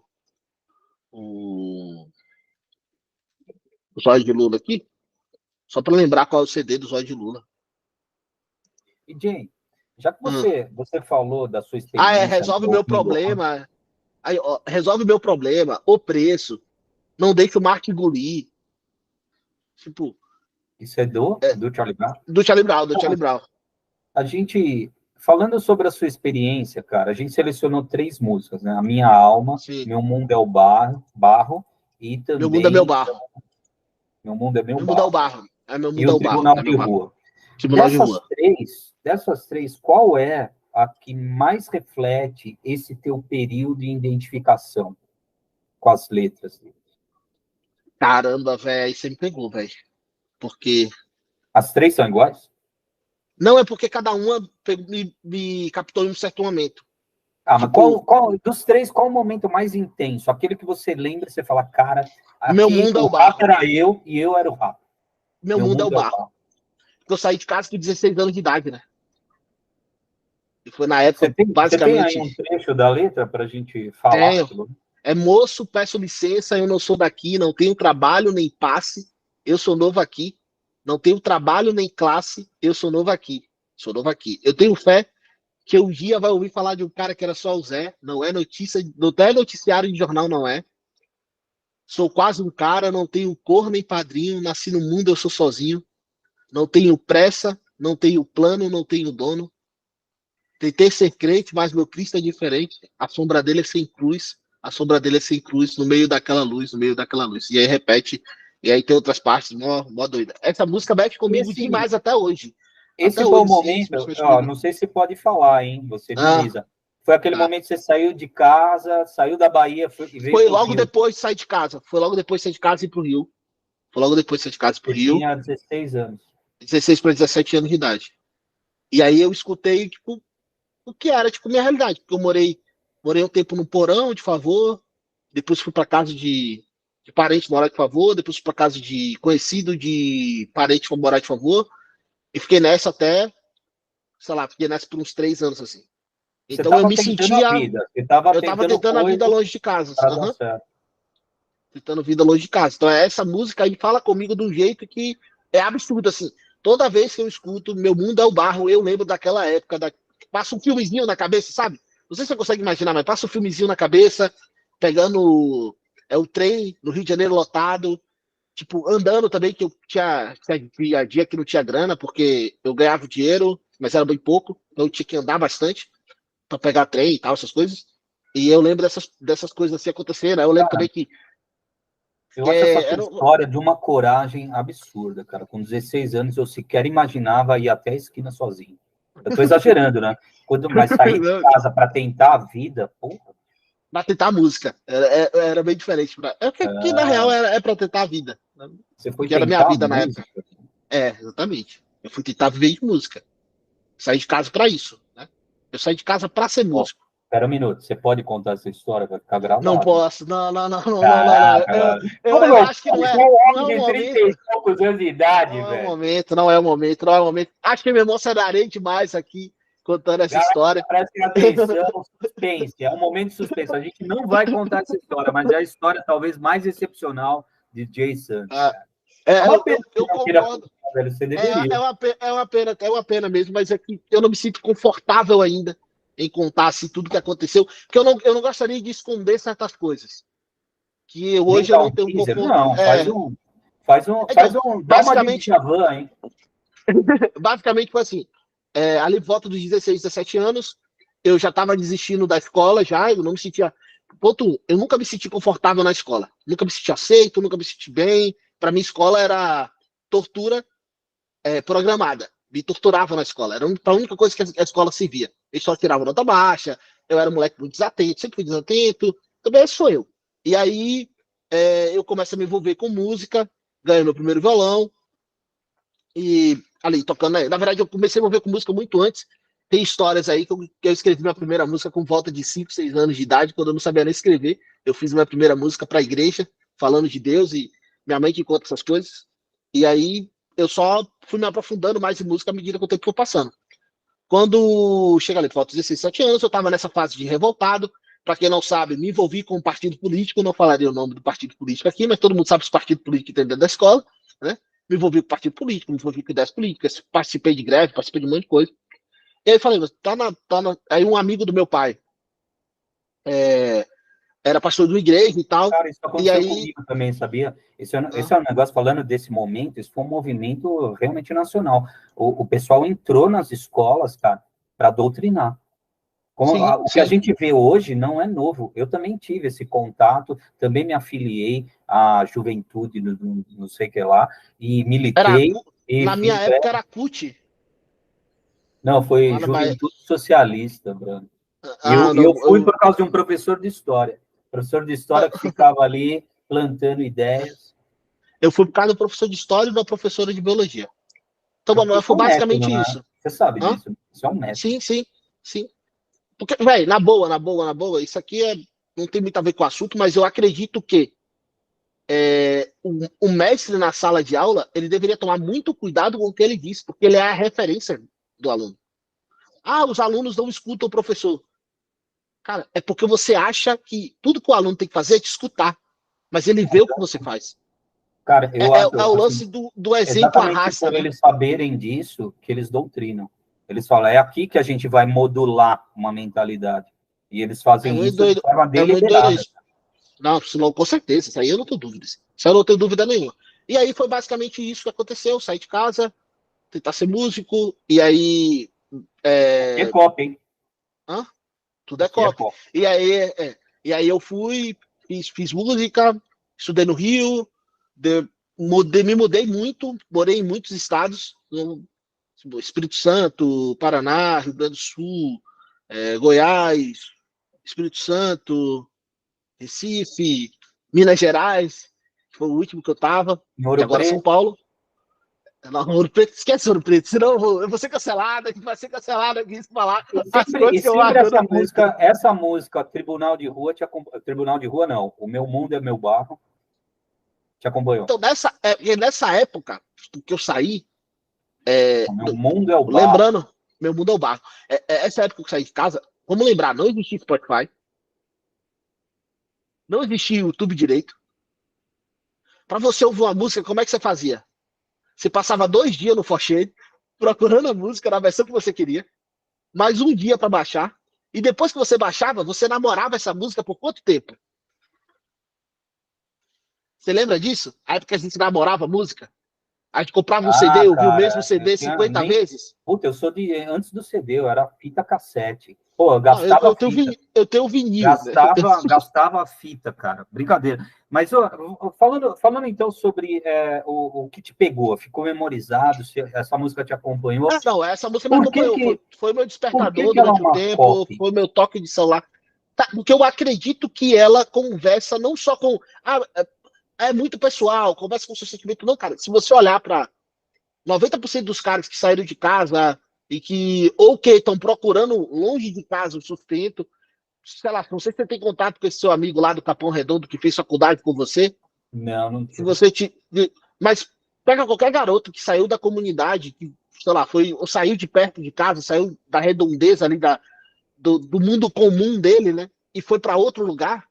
Zóio de Lula aqui, só pra lembrar qual é o CD do Zóio de Lula. E, Jay, já que você falou da sua experiência... resolve meu problema... Aí, resolve meu problema, o preço, não deixa o Mark engolir. Tipo. Isso é do Charlie Brown? Do Charlie Brown. A gente, falando sobre a sua experiência, cara, a gente selecionou 3 músicas, né? A Minha Alma, Sim. Meu Mundo é o Barro e também... Meu Mundo é Meu Barro. Meu Mundo é Meu Barro. Mundo é o Barro. Meu Mundo e o Tribunal de Rua. Dessas três, qual é a que mais reflete esse teu período de identificação com as letras? Caramba, velho, aí você me pegou, velho. Porque... As 3 são iguais? Não, é porque cada uma me captou em um certo momento. Mas qual dos 3, qual o momento mais intenso? Aquele que você lembra e você fala, cara... Meu Mundo é o Barro. Era eu e eu era o Rapa. Meu mundo é o Barro. Porque eu saí de casa com 16 anos de idade, né? E foi na época, basicamente... Você tem aí um trecho da letra pra gente falar? É moço, peço licença, eu não sou daqui, não tenho trabalho nem passe, eu sou novo aqui. Não tenho trabalho nem classe, eu sou novo aqui. Sou novo aqui. Eu tenho fé que um dia vai ouvir falar de um cara que era só o Zé. Não é notícia, não é noticiário de jornal, não é. Sou quase um cara, não tenho cor nem padrinho. Nasci no mundo, eu sou sozinho. Não tenho pressa, não tenho plano, não tenho dono. Tentei ser crente, mas meu Cristo é diferente. A sombra dele é sem cruz. A sombra dele é sem cruz, no meio daquela luz, no meio daquela luz. E aí repete, e aí tem outras partes, mó doida. Essa música mexe comigo demais até hoje. Esse até foi o hoje, momento, ó, não sei se pode falar, hein? Você me avisa. Foi aquele momento que você saiu de casa, saiu da Bahia e veio Foi pro logo Rio. depois de sair de casa. Foi logo depois de sair de casa e ir pro Rio. Foi logo depois de sair de casa e pro Rio. Tinha 16 anos. 16 para 17 anos de idade. E aí eu escutei, tipo, o que era, tipo, minha realidade. Porque eu morei um tempo no porão, de favor. Depois fui para casa de parente morar de favor. Depois fui para casa de conhecido de parente morar de favor. E fiquei nessa até, sei lá, fiquei nessa por uns 3 anos, assim. Então eu me sentia. Eu tava tentando a vida longe de casa. Tentando vida longe de casa. Então essa música aí fala comigo de um jeito que é absurdo, assim. Toda vez que eu escuto Meu Mundo é o Barro, eu lembro daquela época. Passa um filmezinho na cabeça, sabe? Não sei se você consegue imaginar, mas passa um filmezinho na cabeça, pegando o trem no Rio de Janeiro lotado, tipo, andando também, que eu tinha dia que não tinha grana, porque eu ganhava dinheiro, mas era bem pouco, então eu tinha que andar bastante para pegar trem e tal, essas coisas. E eu lembro dessas coisas assim acontecendo. Eu lembro também que. Eu acho essa história de uma coragem absurda, cara. Com 16 anos, eu sequer imaginava ir até a esquina sozinho. Eu tô exagerando, né? Mas sair de casa para tentar a vida, porra. Pra tentar a música. Era bem diferente. Que na real é pra tentar a vida. Você foi que era a minha vida na época. Exatamente. Eu fui tentar viver de música. Saí de casa pra isso. Né? Eu saí de casa pra ser músico. Espera um minuto, você pode contar essa história? Vai ficar gravado. Não posso. Não. Eu acho que não é o momento. 30 e poucos anos de idade, velho. Não é o momento. Acho que meu irmão cedarei demais aqui contando essa história. Prestem atenção, suspense. É um momento de suspense. A gente não vai contar essa história, mas é a história talvez mais excepcional de Jay Santos. Eu concordo. É uma pena mesmo, mas é que eu não me sinto confortável ainda em contar assim, tudo que aconteceu, porque eu não gostaria de esconder certas coisas. Que hoje eu não tenho conforto. Não, faz um basicamente, dá uma de hein? Basicamente foi assim, ali por volta dos 16, 17 anos, eu já estava desistindo da escola já, eu não me sentia, eu nunca me senti confortável na escola, nunca me senti aceito, nunca me senti bem, para mim escola era tortura programada, me torturava na escola, era a única coisa que a escola servia, eles só tiravam nota baixa, eu era um moleque muito desatento, sempre fui desatento, também esse sou eu. E aí eu começo a me envolver com música, ganhei meu primeiro violão, e ali tocando, na verdade eu comecei a me envolver com música muito antes, tem histórias aí que eu escrevi minha primeira música com volta de 5, 6 anos de idade, quando eu não sabia nem escrever, eu fiz minha primeira música para a igreja, falando de Deus, e minha mãe que conta essas coisas, e aí eu só fui me aprofundando mais em música à medida que o tempo foi passando. Quando chega ali, por volta de 16, 17 anos, eu estava nessa fase de revoltado. Para quem não sabe, me envolvi com um partido político, não falaria o nome do partido político aqui, mas todo mundo sabe os partidos políticos que tem dentro da escola, né? Me envolvi com partido político, me envolvi com ideias políticas, participei de greve, participei de um monte de coisa. E aí falei, aí um amigo do meu pai era pastor de uma igreja e tal. Cara, isso aconteceu comigo também, sabia? Esse é um negócio, falando desse momento, isso foi um movimento realmente nacional. O pessoal entrou nas escolas, cara, para doutrinar. O que a gente vê hoje não é novo. Eu também tive esse contato, também me afiliei à juventude, não sei o que lá, e militei. Na minha época era CUT. Não, foi Juventude Socialista, Bruno. Eu fui por causa de um professor de história. Professor de história que ficava ali plantando ideias. Eu fui por causa do professor de história e da professora de biologia. Então, foi basicamente isso. Você sabe disso. Isso é um método. Sim. Porque, velho, na boa, isso aqui não tem muito a ver com o assunto, mas eu acredito que o mestre na sala de aula, ele deveria tomar muito cuidado com o que ele diz, porque ele é a referência do aluno. Os alunos não escutam o professor. Cara, é porque você acha que tudo que o aluno tem que fazer é te escutar, mas ele vê o que você faz. Cara, eu acho, o lance do exemplo arrasta. Por eles saberem disso, que eles doutrinam. Eles falam, é aqui que a gente vai modular uma mentalidade. E eles fazem isso de forma deliberada. Não, com certeza, isso aí eu não tenho dúvidas. Isso aí eu não tenho dúvida nenhuma. E aí foi basicamente isso que aconteceu, saí de casa, tentar ser músico, e aí... É copy, hein? Hã? Tudo é copy. E aí eu fui, fiz música, estudei no Rio, me mudei muito, morei em muitos estados, no Espírito Santo, Paraná, Rio Grande do Sul, Goiás, Espírito Santo, Recife, Minas Gerais, que foi o último que eu tava, e agora São Paulo. Não, Ouro Preto, esquece Ouro Preto, senão eu vou ser cancelado, vai ser cancelado aqui se falar as coisas que eu acho. Essa música, Tribunal de Rua, Tribunal de Rua não, O Meu Mundo é Meu Barro, te acompanhou. Então, nessa época que eu saí, Meu Mundo é o Barro. Lembrando, Meu Mundo é o Barro. Essa época que eu saí de casa, vamos lembrar, não existia Spotify, não existia YouTube direito. Para você ouvir uma música, como é que você fazia? Você passava 2 dias no Forshade, procurando a música na versão que você queria, mais um dia para baixar, e depois que você baixava, você namorava essa música por quanto tempo? Você lembra disso? A época que a gente namorava música? A gente comprava um CD, ouvia o mesmo CD 50 vezes? Puta, eu sou de... Antes do CD, eu era fita cassete. Pô, eu gastava fita. Eu tenho vinil. Gastava fita, cara. Brincadeira. Mas falando então sobre o que te pegou, ficou memorizado, se essa música te acompanhou. Não, essa música me acompanhou. Foi meu despertador durante o tempo, foi meu toque de celular. Tá, porque eu acredito que ela conversa não só com... é muito pessoal, conversa com o seu sentimento. Não, cara, se você olhar para 90% dos caras que saíram de casa e que, ou que estão procurando longe de casa o sustento, sei lá, não sei se você tem contato com esse seu amigo lá do Capão Redondo que fez faculdade com você. Não se você Mas pega qualquer garoto que saiu da comunidade, que, sei lá, ou saiu de perto de casa, saiu da redondeza ali do mundo comum dele, né? E foi para outro lugar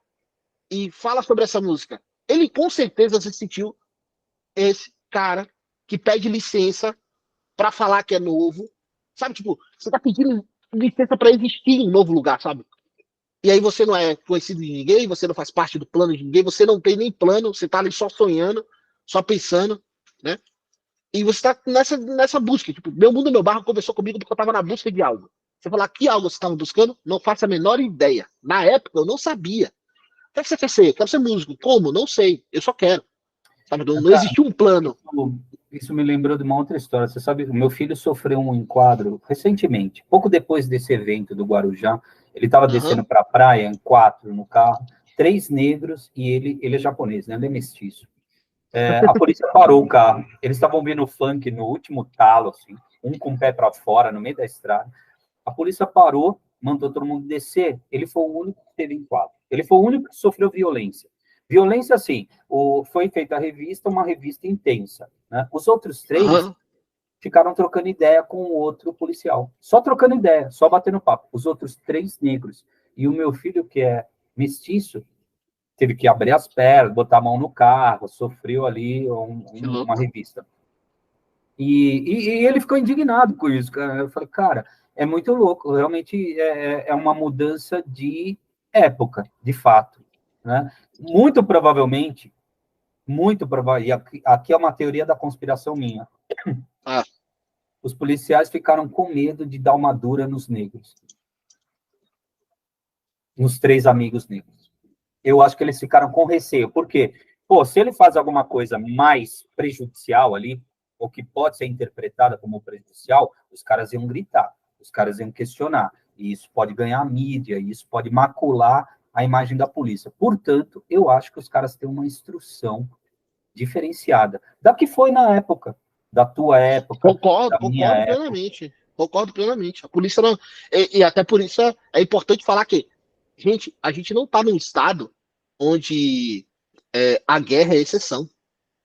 e fala sobre essa música. Ele com certeza se sentiu esse cara que pede licença para falar que é novo, sabe? Tipo, você tá pedindo licença para existir em um novo lugar, sabe? E aí você não é conhecido de ninguém, você não faz parte do plano de ninguém, você não tem nem plano, você tá ali só sonhando, só pensando, né? E você tá nessa busca. Tipo, Meu Mundo, Meu Barro conversou comigo porque eu tava na busca de algo. Você falar que algo você estava buscando, não faço a menor ideia. Na época, eu não sabia. O que você quer ser? Eu quero ser músico. Como? Não sei. Eu só quero. Sabe? Não existiu um plano. Isso me lembrou de uma outra história. Você sabe, o meu filho sofreu um enquadro recentemente, pouco depois desse evento do Guarujá. Ele estava descendo para a praia em 4 no carro, 3 negros e ele é japonês, né? Ele é mestiço. A polícia parou o carro. Eles estavam ouvindo funk no último talo, assim, um com o pé para fora, no meio da estrada. A polícia parou, mandou todo mundo descer. Ele foi o único que teve enquadro. Ele foi o único que sofreu violência. Violência, assim, foi feita a revista, uma revista intensa. Né? Os outros 3 ficaram trocando ideia com o outro policial. Só trocando ideia, só batendo papo. Os outros 3 negros. E o meu filho, que é mestiço, teve que abrir as pernas, botar a mão no carro, sofreu ali uma revista. E ele ficou indignado com isso. Cara. Eu falei, cara, é muito louco. Realmente é uma mudança de época, de fato. Né? Muito provavelmente, e aqui é uma teoria da conspiração minha, os policiais ficaram com medo de dar uma dura nos negros. Nos 3 amigos negros. Eu acho que eles ficaram com receio. Por quê? Pô, se ele faz alguma coisa mais prejudicial ali, ou que pode ser interpretada como prejudicial, os caras iam gritar, os caras iam questionar. E isso pode ganhar mídia, e isso pode macular a imagem da polícia. Portanto, eu acho que os caras têm uma instrução diferenciada da que foi na época, da tua época, concordo plenamente. Concordo plenamente. A polícia não... E até por isso é importante falar que, gente, a gente não está num estado onde a guerra é exceção.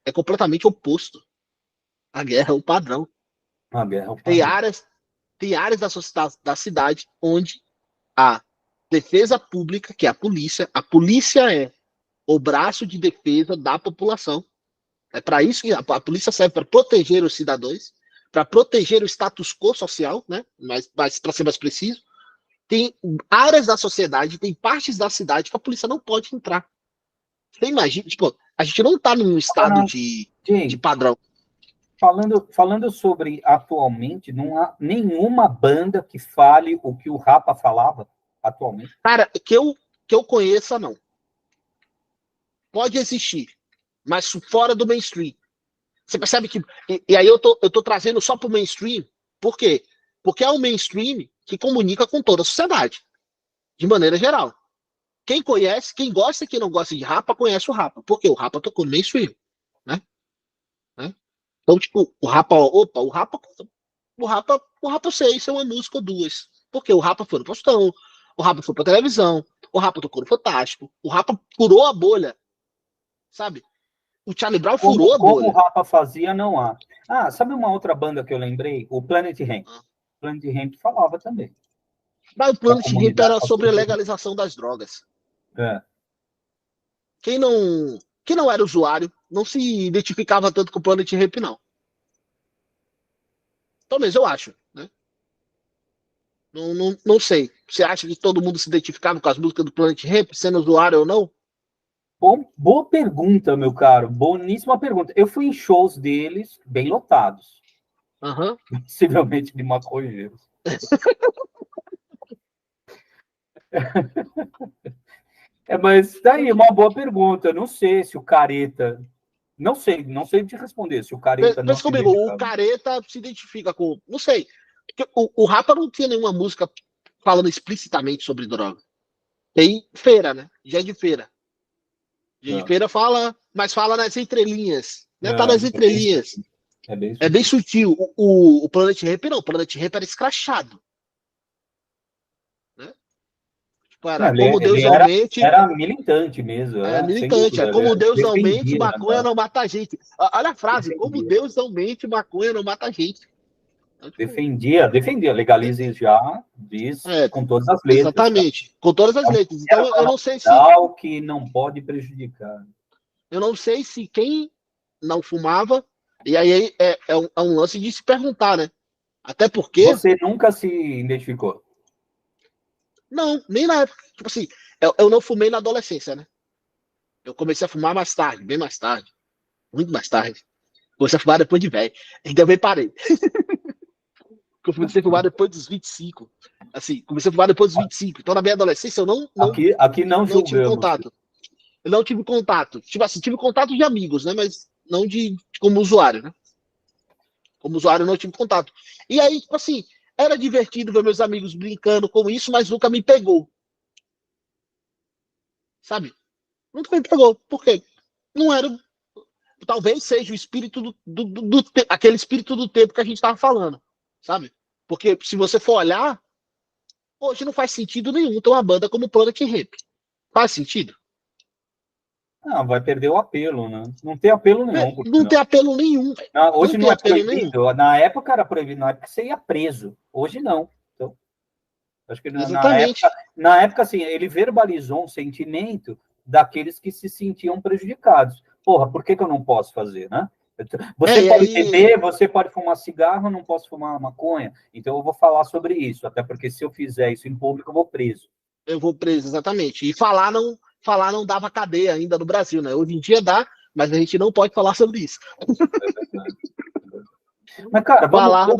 É completamente oposto. A guerra é o padrão. Tem áreas da cidade onde a defesa pública, que é a polícia é o braço de defesa da população. É para isso que a polícia serve, para proteger os cidadãos, para proteger o status quo social, né? Mas para ser mais preciso, tem áreas da sociedade, tem partes da cidade que a polícia não pode entrar. Você imagina, tipo, a gente não está num estado de padrão. Falando sobre atualmente, não há nenhuma banda que fale o que o Rapa falava atualmente. Cara, que eu conheça, não. Pode existir, mas fora do mainstream. Você percebe que... E aí eu tô trazendo só pro mainstream. Por quê? Porque é o mainstream que comunica com toda a sociedade, de maneira geral. Quem conhece, quem gosta e quem não gosta de Rapa, conhece o Rapa. Porque o Rapa tocou no mainstream, né? Então, tipo, o Rapa eu sei, isso é uma música ou duas. Porque o Rapa foi no Postão, o Rapa foi pra televisão, o Rapa tocou no Fantástico, o Rapa furou a bolha, sabe? O Charlie Brown furou a bolha. Como o Rapa fazia, não há. Ah, sabe uma outra banda que eu lembrei? O Planet Hemp. Planet Hemp falava também. Mas o Planet Hemp era sobre a legalização das drogas. É. Quem não era usuário não se identificava tanto com o Planet Hemp, não. Talvez eu acho, né? Não sei. Você acha que todo mundo se identificava com as músicas do Planet Hemp, sendo usuário ou não? Bom, boa pergunta, meu caro. Boníssima pergunta. Eu fui em shows deles, bem lotados. Uhum. Possivelmente de maconheiros. Mas tá aí uma boa pergunta. Não sei se o Careta... Não sei te responder se o Careta não Pensa comigo, o Careta se identifica com... Não sei. Porque o Rapa não tinha nenhuma música falando explicitamente sobre droga. Tem feira, né? Já é de feira. Já de feira fala, mas fala nas entrelinhas. Né? Tá nas entrelinhas. É bem sutil. O Planet Hemp não. O Planet Hemp era escrachado. Né? Tipo, era como Deus aumente... Era militante mesmo. Militante. É como Deus aumente, maconha não mata a gente. Olha a frase. Como Deus aumente, maconha não mata a gente. Defendia, legalize já, diz com todas as letras. Exatamente, com todas as letras. Então eu não sei se... que não pode prejudicar. Eu não sei se quem não fumava, e aí é um lance de se perguntar, né? Até porque... Você nunca se identificou? Não, nem na época. Tipo assim, eu não fumei na adolescência, né? Eu comecei a fumar mais tarde, bem mais tarde. Muito mais tarde. Comecei a fumar depois de velho. Ainda bem parei. Eu comecei a fumar depois dos 25. Assim, comecei a fumar depois dos 25. Então, na minha adolescência, eu não tive contato. Eu não tive contato. Tipo assim, tive contato de amigos, né? Mas não como usuário, né? Como usuário, eu não tive contato. E aí, tipo assim, era divertido ver meus amigos brincando com isso, mas nunca me pegou. Sabe? Nunca me pegou. Por quê? Não era... Talvez seja o espírito aquele espírito do tempo que a gente tava falando. Sabe? Porque se você for olhar, hoje não faz sentido nenhum ter uma banda como Planet Hemp. Faz sentido? Não, vai perder o apelo, né? Não tem apelo nenhum. Não tem apelo nenhum. Não, hoje não é proibido. Nenhum. Na época era proibido, na época você ia preso. Hoje não. Então, acho que na época, assim, ele verbalizou um sentimento daqueles que se sentiam prejudicados. Porra, por que eu não posso fazer, né? Você pode beber, você pode fumar cigarro, eu não posso fumar maconha. Então eu vou falar sobre isso, até porque se eu fizer isso em público, eu vou preso. Eu vou preso, exatamente. E falar não dava cadeia ainda no Brasil, né? Hoje em dia dá, mas a gente não pode falar sobre isso. Mas, cara, falando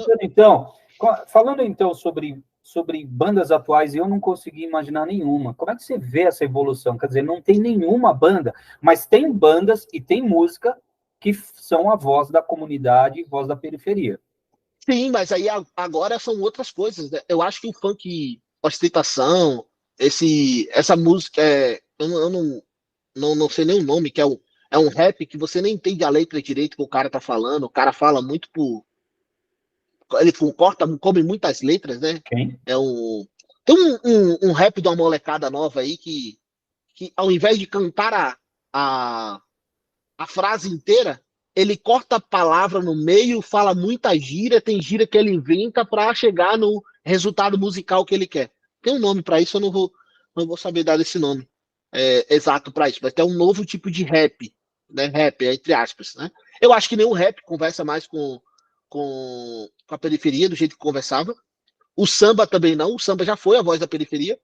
então sobre bandas atuais, eu não consegui imaginar nenhuma. Como é que você vê essa evolução? Quer dizer, não tem nenhuma banda, mas tem bandas e tem música que são a voz da comunidade, voz da periferia. Sim, mas aí agora são outras coisas, né? Eu acho que o funk ostentação, essa música, eu não sei nem o nome, que é um rap que você nem entende a letra direito que o cara tá falando, o cara fala muito ele come muitas letras, né? Quem? Tem um rap de uma molecada nova aí que ao invés de cantar a frase inteira, ele corta a palavra no meio, fala muita gíria, tem gíria que ele inventa para chegar no resultado musical que ele quer. Tem um nome para isso, eu não vou saber dar esse nome exato para isso, mas tem um novo tipo de rap, né? Rap, entre aspas, né? Eu acho que nenhum rap conversa mais com a periferia, do jeito que conversava. O samba também não, o samba já foi a voz da periferia.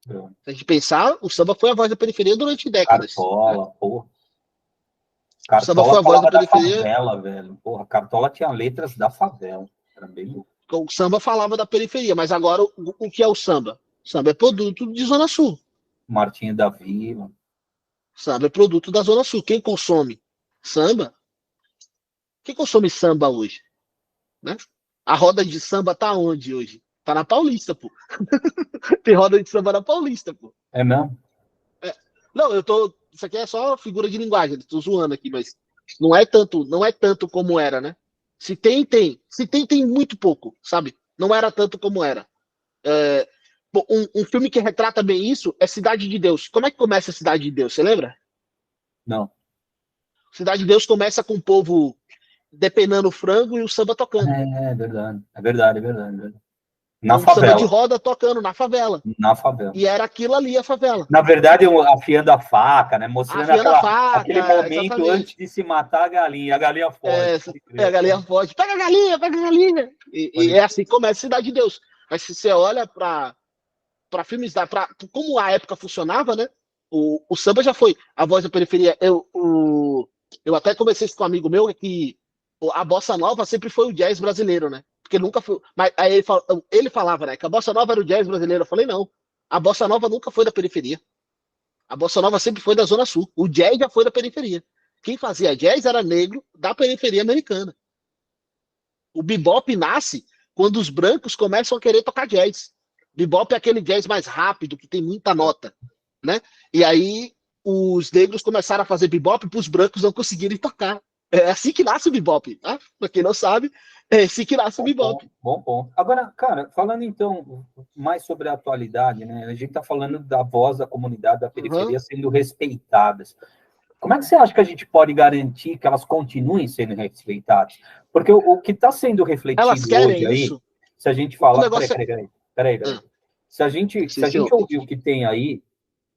Se a gente pensar, o samba foi a voz da periferia durante décadas. Cartola, né? porra. O samba foi Cartola a voz da falava da periferia. favela, velho. Porra, Cartola tinha letras da favela. Era bem louco. O samba falava da periferia, mas agora o que é o samba? O samba é produto de Zona Sul. Martinho da Vila. Samba é produto da Zona Sul. Quem consome samba? Quem consome samba hoje? Né? A roda de samba tá onde hoje? Tá na Paulista, pô. Tem roda de samba na Paulista, pô. É mesmo? Não, eu tô. Isso aqui é só figura de linguagem, tô zoando aqui, mas não é tanto como era, né? Se tem, tem. Se tem, tem muito pouco, sabe? Não era tanto como era. Um filme que retrata bem isso é Cidade de Deus. Como é que começa a Cidade de Deus? Você lembra? Não. Cidade de Deus começa com o povo depenando o frango e o samba tocando. É verdade. É verdade, é verdade. É verdade. Na Um samba de favela. roda tocando na favela. Na favela. E era aquilo ali, a favela. Na verdade, afiando a faca, né? Mostrando Afiando a faca, aquele momento exatamente. antes de se matar a galinha. A galinha foge. A galinha foge. Pega a galinha, pega a galinha. E é assim que começa a Cidade de Deus. Mas se você olha para filmes como a época funcionava, né? O samba já foi a voz da periferia. Eu até conversei isso com um amigo meu, que a bossa nova sempre foi o jazz brasileiro, né? Porque nunca foi. Mas aí ele falava, né? Que a bossa nova era o jazz brasileiro. Eu falei, não. A bossa nova nunca foi da periferia. A bossa nova sempre foi da Zona Sul. O jazz já foi da periferia. Quem fazia jazz era negro da periferia americana. O bebop nasce quando os brancos começam a querer tocar jazz. Bebop é aquele jazz mais rápido, que tem muita nota, né? E aí os negros começaram a fazer bebop para os brancos não conseguirem tocar. É assim que nasce o bebop, tá? Para quem não sabe, é assim que nasce o bebop. Bom ponto. Agora, cara, falando então mais sobre a atualidade, né? A gente está falando da voz da comunidade da periferia sendo respeitadas. Como é que você acha que a gente pode garantir que elas continuem sendo respeitadas? Porque o que está sendo refletido hoje aí, isso? se a gente falar... Negócio... Peraí. Se a gente ouvir o que tem aí...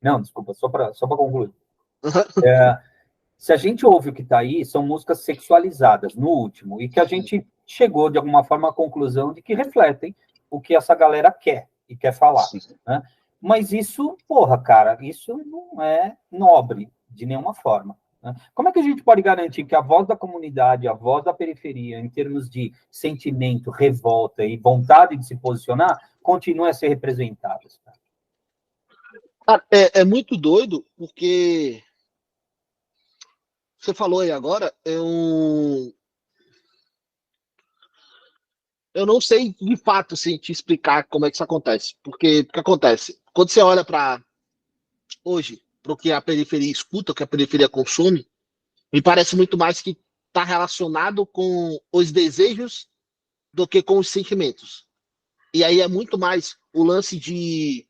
Não, desculpa, só para concluir. Se a gente ouve o que está aí, são músicas sexualizadas, no último, e que a gente chegou, de alguma forma, à conclusão de que refletem o que essa galera quer e quer falar. Né? Mas isso, porra, cara, isso não é nobre de nenhuma forma. Né? Como é que a gente pode garantir que a voz da comunidade, a voz da periferia, em termos de sentimento, revolta e vontade de se posicionar, continue a ser representadas? Cara, é muito doido, porque você falou aí agora, eu não sei de fato assim, te explicar como é que isso acontece. Porque o que acontece? Quando você olha para hoje, para o que a periferia escuta, o que a periferia consome, me parece muito mais que está relacionado com os desejos do que com os sentimentos. E aí é muito mais o lance de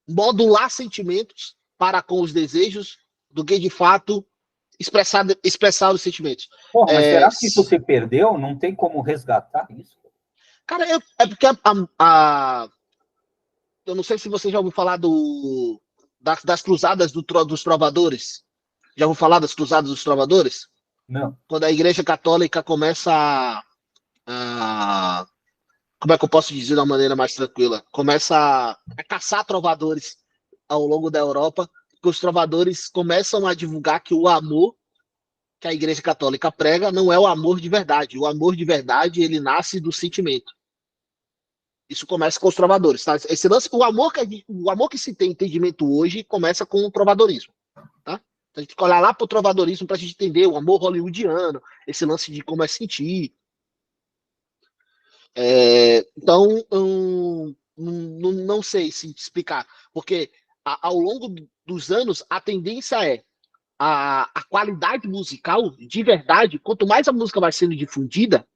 modular sentimentos para com os desejos do que de fato expressar os sentimentos. Porra, mas será que isso se perdeu? Não tem como resgatar isso? Cara, é porque eu não sei se você já ouviu falar das cruzadas dos trovadores. Já ouviu falar das cruzadas dos trovadores? Não. Quando a Igreja Católica começa como é que eu posso dizer de uma maneira mais tranquila? Começa a caçar trovadores ao longo da Europa, porque os trovadores começam a divulgar que o amor que a Igreja Católica prega não é o amor de verdade. O amor de verdade, ele nasce do sentimento. Isso começa com os trovadores, tá? Esse lance, o amor que se tem entendimento hoje começa com o trovadorismo, tá? Então a gente tem que olhar lá pro trovadorismo pra gente entender o amor hollywoodiano, esse lance de como é sentir. Então, não sei se explicar, porque ao longo dos anos a tendência é a qualidade musical, de verdade, quanto mais a música vai sendo difundida,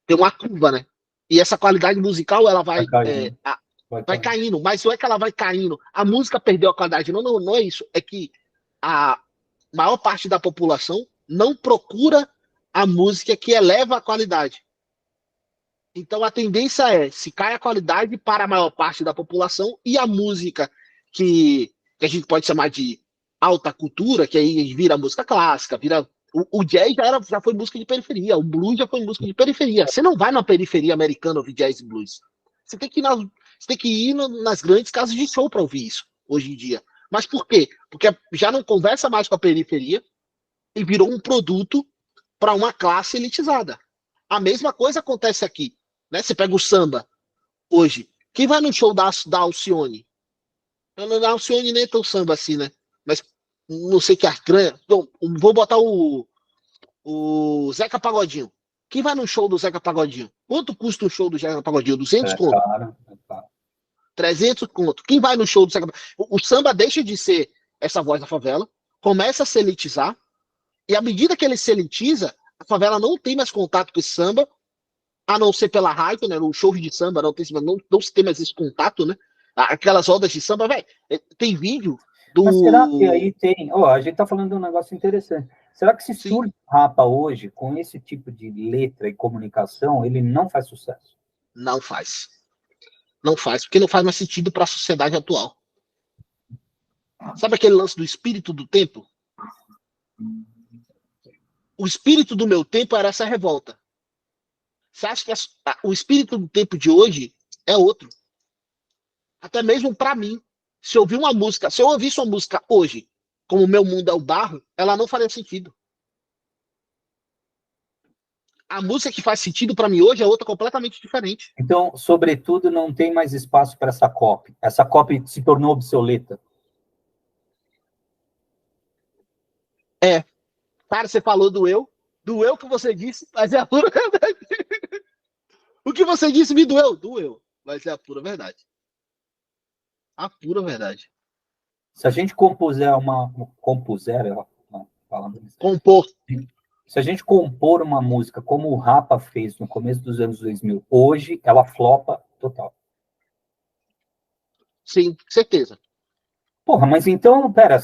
tem uma curva, né? E essa qualidade musical, ela vai caindo, mas não é que ela vai caindo, a música perdeu a qualidade, não é isso, é que a maior parte da população não procura a música que eleva a qualidade. Então a tendência é, se cai a qualidade para a maior parte da população, e a música que a gente pode chamar de alta cultura, que aí vira música clássica, vira O jazz já foi música de periferia, o blues já foi música de periferia. Você não vai na periferia americana ouvir jazz e blues. Você tem que ir nas grandes casas de show para ouvir isso, hoje em dia. Mas por quê? Porque já não conversa mais com a periferia e virou um produto para uma classe elitizada. A mesma coisa acontece aqui. Né? Você pega o samba hoje. Quem vai no show da Alcione? A Alcione nem é tão samba assim, né? Mas não sei que arcanha. Então, vou botar o Zeca Pagodinho. Quem vai no show do Zeca Pagodinho? Quanto custa o show do Zeca Pagodinho? 200 conto? Caro, é caro. 300 conto. Quem vai no show do Zeca Pagodinho? O samba deixa de ser essa voz da favela, começa a se elitizar, e à medida que ele se elitiza, a favela não tem mais contato com esse samba, a não ser pela rádio, né? No show de samba não se tem mais esse contato, né? Aquelas rodas de samba, velho, tem vídeo do... Mas será que aí tem... a gente tá falando de um negócio interessante. Será que se surge rapa hoje, com esse tipo de letra e comunicação, ele não faz sucesso? Não faz. Não faz, porque não faz mais sentido para a sociedade atual. Sabe aquele lance do espírito do tempo? O espírito do meu tempo era essa revolta. Você acha que o espírito do tempo de hoje é outro? Até mesmo para mim. Se eu ouvisse uma música hoje, como o Meu Mundo é o Barro, ela não faria sentido. A música que faz sentido para mim hoje é outra completamente diferente. Então, sobretudo, não tem mais espaço para essa copy. Essa copy se tornou obsoleta. Cara, você falou do eu que você disse, mas é a pura verdade. O que você disse me doeu, mas é a pura verdade. A pura verdade. Se a gente compor, se a gente compor uma música como o Rapa fez no começo dos anos 2000, hoje ela flopa total. Sim, certeza. Porra, mas então, pera,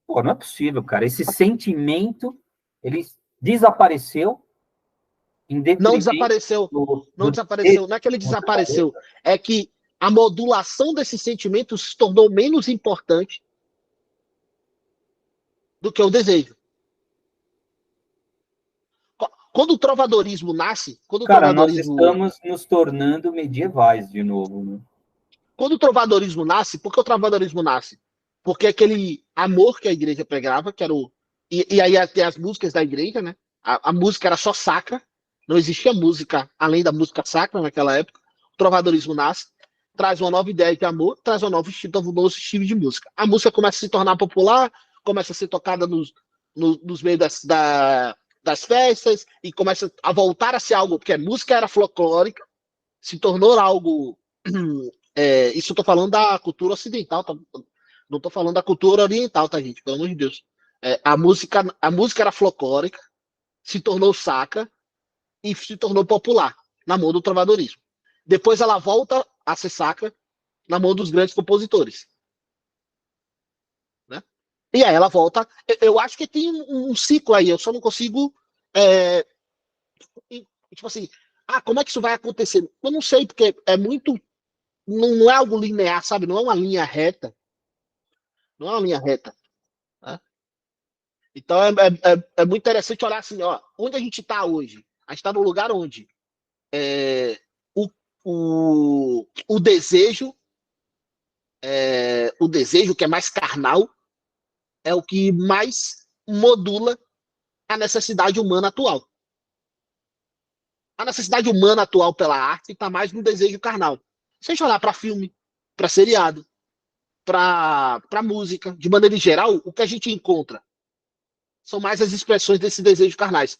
Pô, não é possível, cara. Esse sentimento, ele desapareceu em Não detrimento desapareceu. Não desapareceu. Não é que ele desapareceu. É que a modulação desse sentimento se tornou menos importante do que o desejo. Quando o trovadorismo nasce... nós estamos nos tornando medievais de novo, né? Quando o trovadorismo nasce, por que o trovadorismo nasce? Porque aquele amor que a igreja pregava, que era o... E aí tem as músicas da igreja, né? A música era só sacra, não existia música além da música sacra naquela época. O trovadorismo nasce, traz uma nova ideia de amor, traz um novo estilo de música. A música começa a se tornar popular, começa a ser tocada nos meios das festas, e começa a voltar a ser algo, porque a música era folclórica, se tornou algo... isso eu tô falando da cultura ocidental, tá? Não tô falando da cultura oriental, tá, gente? Pelo amor de Deus. A música era folclórica, se tornou sacra e se tornou popular na mão do trovadorismo. Depois ela volta a ser sacra na mão dos grandes compositores. Né? E aí ela volta... Eu acho que tem um ciclo aí, eu só não consigo... tipo assim, como é que isso vai acontecer? Eu não sei, porque é muito... Não é algo linear, sabe? Não é uma linha reta. Não é uma linha reta. Né? Então é muito interessante olhar assim, ó, onde a gente está hoje. A gente está no lugar onde o desejo que é mais carnal é o que mais modula a necessidade humana atual. A necessidade humana atual pela arte está mais no desejo carnal. Se a gente olhar para filme, para seriado, para música, de maneira geral, o que a gente encontra são mais as expressões desses desejos carnais.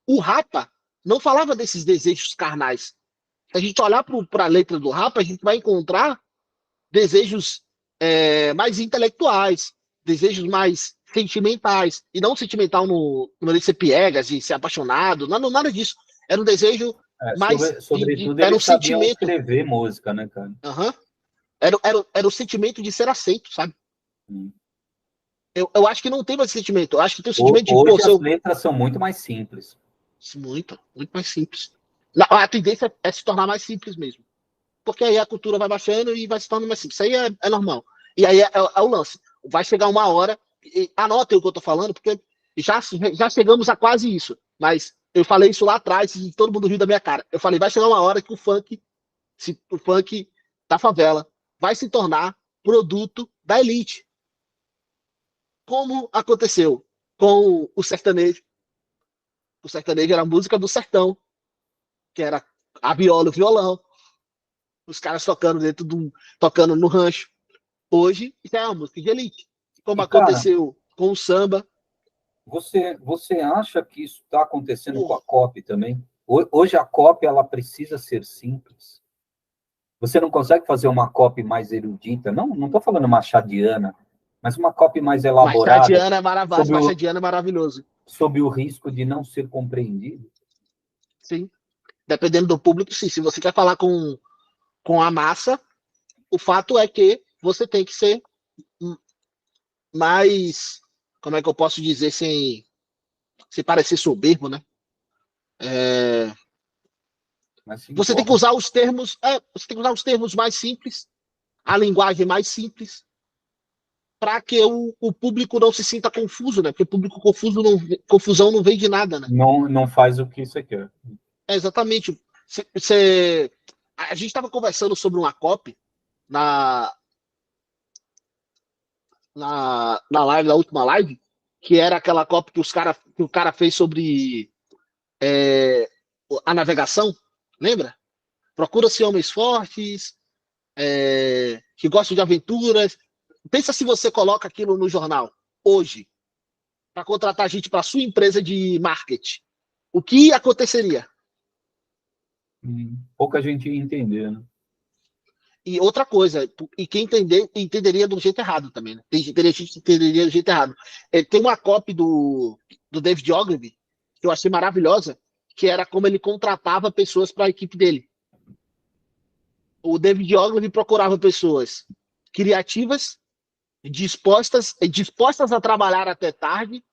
O Rapa não falava desses desejos carnais. Se a gente olhar para a letra do Rapa, a gente vai encontrar desejos mais intelectuais, desejos mais sentimentais, e não sentimental no de ser piegas, de ser apaixonado, nada disso. Era um desejo mais... Sobretudo, era um sentimento... escrever música, né, cara? Uhum. Era o sentimento de ser aceito, sabe? Eu acho que não tem mais sentimento. Eu acho que tem o sentimento de... Hoje as letras são muito mais simples. Muito mais simples. A tendência é se tornar mais simples mesmo. Porque aí a cultura vai baixando e vai se tornando mais simples. Isso aí é normal. E aí é o lance. Vai chegar uma hora... Anotem o que eu tô falando, porque Já chegamos a quase isso, mas eu falei isso lá atrás e todo mundo riu da minha cara. Eu falei, vai chegar uma hora que o funk da favela vai se tornar produto da elite. Como aconteceu com o sertanejo. O sertanejo era a música do sertão, que era a viola, o violão, os caras tocando no rancho. Hoje, isso é uma música de elite. Como aconteceu com o samba. Você acha que isso está acontecendo com a COP também? Hoje a COP ela precisa ser simples. Você não consegue fazer uma COP mais erudita? Não estou falando machadiana, mas uma COP mais elaborada. Machadiana é maravilhoso. Sob o risco de não ser compreendido? Sim. Dependendo do público, sim. Se você quer falar com a massa, o fato é que você tem que ser mais, como é que eu posso dizer, sem parecer soberbo, né? Você tem que usar os termos, você tem que usar os termos mais simples, a linguagem mais simples, para que o público não se sinta confuso, né? Porque o público confusão não vem de nada, né? Não faz o que você quer. Exatamente. A gente estava conversando sobre uma COP na live, na última live, que era aquela COP que o cara fez sobre a navegação, lembra? Procura-se homens fortes, que gostam de aventuras. Pensa se você coloca aquilo no jornal hoje para contratar gente para sua empresa de marketing. O que aconteceria? Pouca gente ia entender, né? E outra coisa, e quem entenderia do jeito errado também, né? Teria gente que entenderia do jeito errado. Tem uma copy do David Ogilvy que eu achei maravilhosa, que era como ele contratava pessoas para a equipe dele. O David Ogilvy procurava pessoas criativas, dispostas a trabalhar até tarde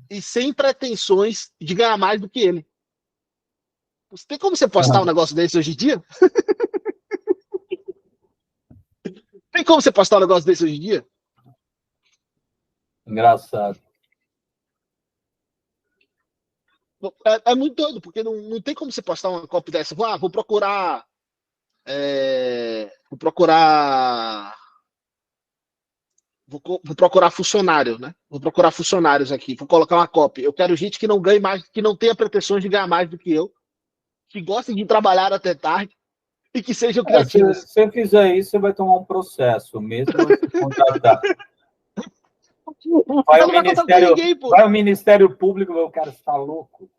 e sem pretensões de ganhar mais do que ele. Tem como você postar um negócio desse hoje em dia? Tem como você postar um negócio desse hoje em dia? Engraçado. É muito doido, porque não tem como você postar uma cópia dessa. Vou procurar. Vou procurar funcionário, né? Vou procurar funcionários aqui. Vou colocar uma cópia. Eu quero gente que não ganhe mais, que não tenha pretensões de ganhar mais do que eu, que goste de trabalhar até tarde e que sejam criativos. Se você fizer isso, você vai tomar um processo, mesmo se contratar. Vai o Ministério Público, o cara está louco.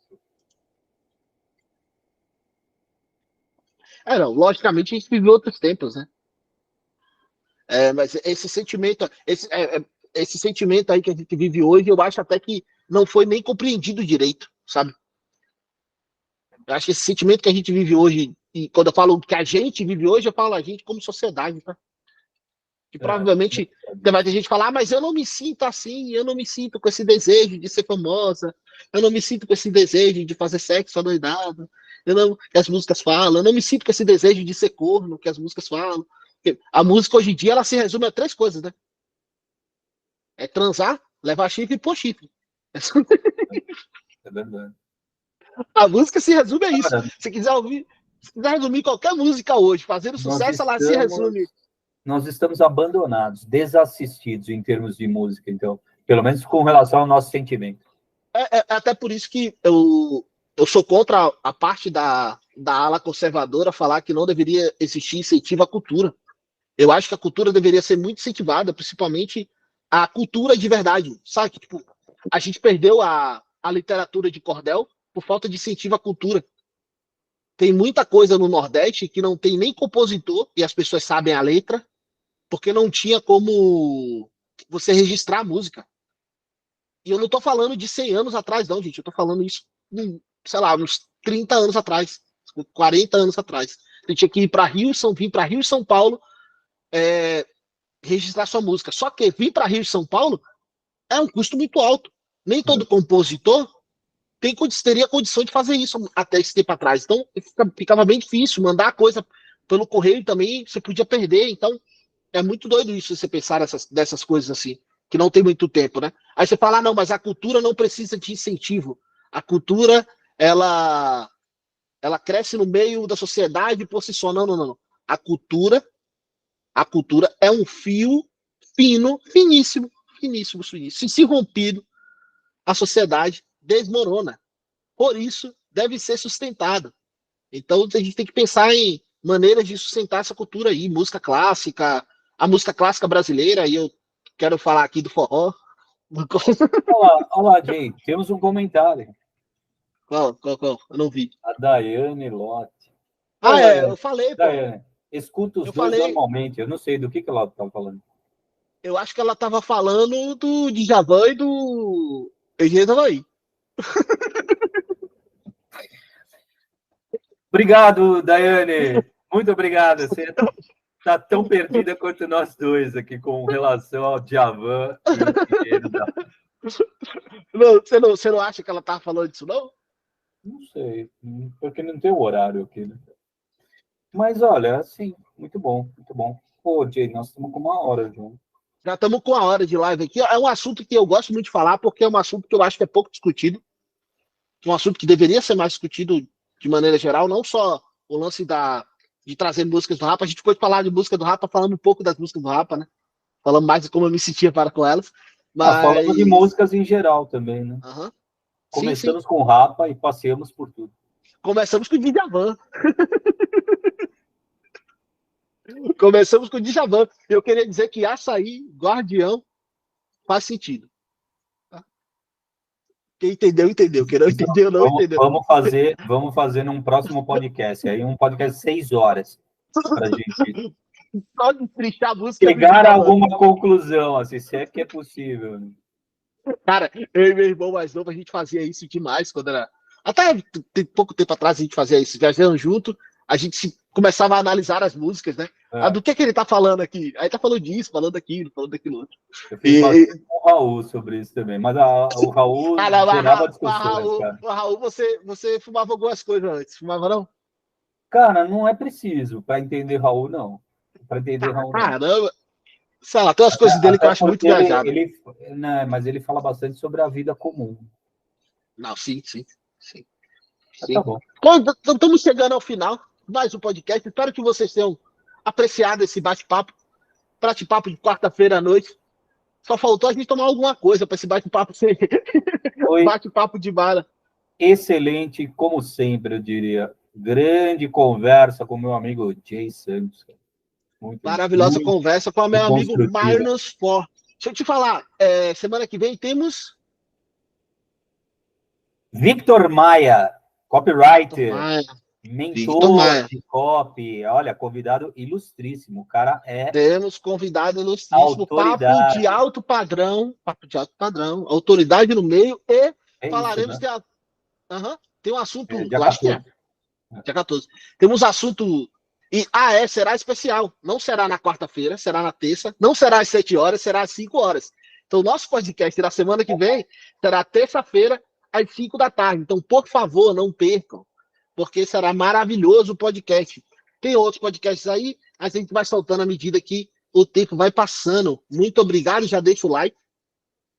Não, logicamente a gente vive outros tempos, né? Mas esse sentimento aí que a gente vive hoje, eu acho até que não foi nem compreendido direito, sabe? Eu acho que esse sentimento que a gente vive hoje, e quando eu falo que a gente vive hoje, eu falo a gente como sociedade, tá? Que provavelmente vai ter gente que falar, mas eu não me sinto assim, eu não me sinto com esse desejo de ser famosa, eu não me sinto com esse desejo de fazer sexo adoidado, que as músicas falam, eu não me sinto com esse desejo de ser corno, que as músicas falam. A música hoje em dia, ela se resume a 3 coisas, né? É transar, levar chifre e pôr chifre. É verdade. A música se resume a isso. Se quiser resumir qualquer música hoje, fazendo sucesso, ela se resume. Nós estamos abandonados, desassistidos em termos de música, então, pelo menos com relação ao nosso sentimento. Até por isso que eu sou contra a parte da ala conservadora falar que não deveria existir incentivo à cultura. Eu acho que a cultura deveria ser muito incentivada, principalmente a cultura de verdade. Sabe que tipo, a gente perdeu a literatura de cordel por falta de incentivo à cultura. Tem muita coisa no Nordeste que não tem nem compositor, e as pessoas sabem a letra, porque não tinha como você registrar a música. E eu não tô falando de 100 anos atrás, não, gente. Eu tô falando isso, sei lá, uns 30 anos atrás, 40 anos atrás. Você tinha que vir para Rio e São Paulo registrar sua música. Só que vir para Rio e São Paulo é um custo muito alto. Nem todo compositor teria condição de fazer isso até esse tempo atrás. Então, ficava bem difícil. Mandar a coisa pelo correio também, você podia perder. Então, é muito doido isso, você pensar dessas coisas assim. que não tem muito tempo, né? Aí você fala, não, mas a cultura não precisa de incentivo. A cultura, ela cresce no meio da sociedade por si só. Não, não, não. A cultura é um fio fino, finíssimo, finíssimo, finíssimo. Se rompido, a sociedade desmorona. Por isso, deve ser sustentado. Então, a gente tem que pensar em maneiras de sustentar essa cultura aí, música clássica, a música clássica brasileira, e eu quero falar aqui do forró. Olá, Jay, temos um comentário. Qual? Eu não vi. A Daiane Lotte. Ah, eu falei, pô. Daiane, escuta os dois normalmente, eu não sei do que ela estava falando. Eu acho que ela estava falando do Djavan e do Engenheiro do Havaí. Obrigado, Daiane. Muito obrigado. Você está tão perdida quanto nós dois aqui com relação ao Djavan e o Engenheiro da... Você não acha que ela estava falando disso, não? Não sei, porque não tem o horário aqui, né? Mas olha, assim, muito bom, muito bom. Pô, Jay, nós estamos com 1 hora, João. Já estamos com 1 hora de live aqui. É um assunto que eu gosto muito de falar, porque é um assunto que eu acho que é pouco discutido. Um assunto que deveria ser mais discutido de maneira geral, não só o lance de trazer músicas do Rapa. A gente pode falar de música do Rapa, falando um pouco das músicas do Rapa, né? Falando mais de como eu me sentia para com elas. Mas... falando de músicas em geral também, né? Uhum. Começamos sim. Com Rapa e passeamos por tudo. Começamos com o Djavan. Começamos com o Djavan. Eu queria dizer que Açaí, Guardião, faz sentido. Quem entendeu, entendeu. Quem não entendeu, não entendeu. Vamos fazer num próximo podcast. Aí um podcast 6 horas. Pra gente só destrinchar a música. Chegar a alguma conclusão, assim, se é que é possível. Cara, eu e meu irmão mais novo, a gente fazia isso demais quando era. Até pouco tempo atrás a gente fazia isso, viajando junto, a gente começava a analisar as músicas, né? Ah, do que ele tá falando aqui? Aí tá falando disso, falando daquilo, falando daquilo outro. Eu fiz bastante com o Raul sobre isso também, mas o Raul gerava discussões, cara. O Raul, você fumava algumas coisas antes, fumava não? Cara, não é preciso para entender Raul, não. Para entender Raul, não. Caramba! Sei lá, tem umas coisas dele que eu acho muito viajado. Né, mas ele fala bastante sobre a vida comum. Não, sim. Tá bom. Estamos chegando ao final de mais um podcast. Espero que vocês tenham apreciado esse bate-papo de quarta-feira à noite. Só faltou a gente tomar alguma coisa para esse bate-papo ser bate-papo de bala. Excelente, como sempre, eu diria. Grande conversa com meu amigo Jay Santos. Maravilhosa conversa com o meu amigo Marnos For. Deixa eu te falar, semana que vem temos Victor Maia, copywriter, mentor de copy, olha, convidado ilustríssimo. O cara Temos convidado ilustríssimo, papo de alto padrão, autoridade no meio e falaremos isso, né? Tem um assunto, dia 14. Dia 14. Temos assunto e será especial. Não será na quarta-feira, será na terça. Não será às 7 horas, será às 5 horas. Então, o nosso podcast da semana que vem será terça-feira, às 5 da tarde. Então, por favor, não percam, porque será maravilhoso o podcast. Tem outros podcasts aí, a gente vai soltando à medida que o tempo vai passando. Muito obrigado, já deixa o like.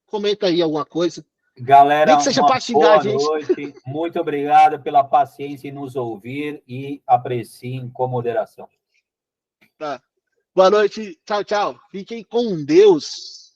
Comenta aí alguma coisa. Galera, nem que seja para xingar a gente. Noite. Muito obrigado pela paciência em nos ouvir e apreciem com moderação. Tá. Boa noite. Tchau, tchau. Fiquem com Deus.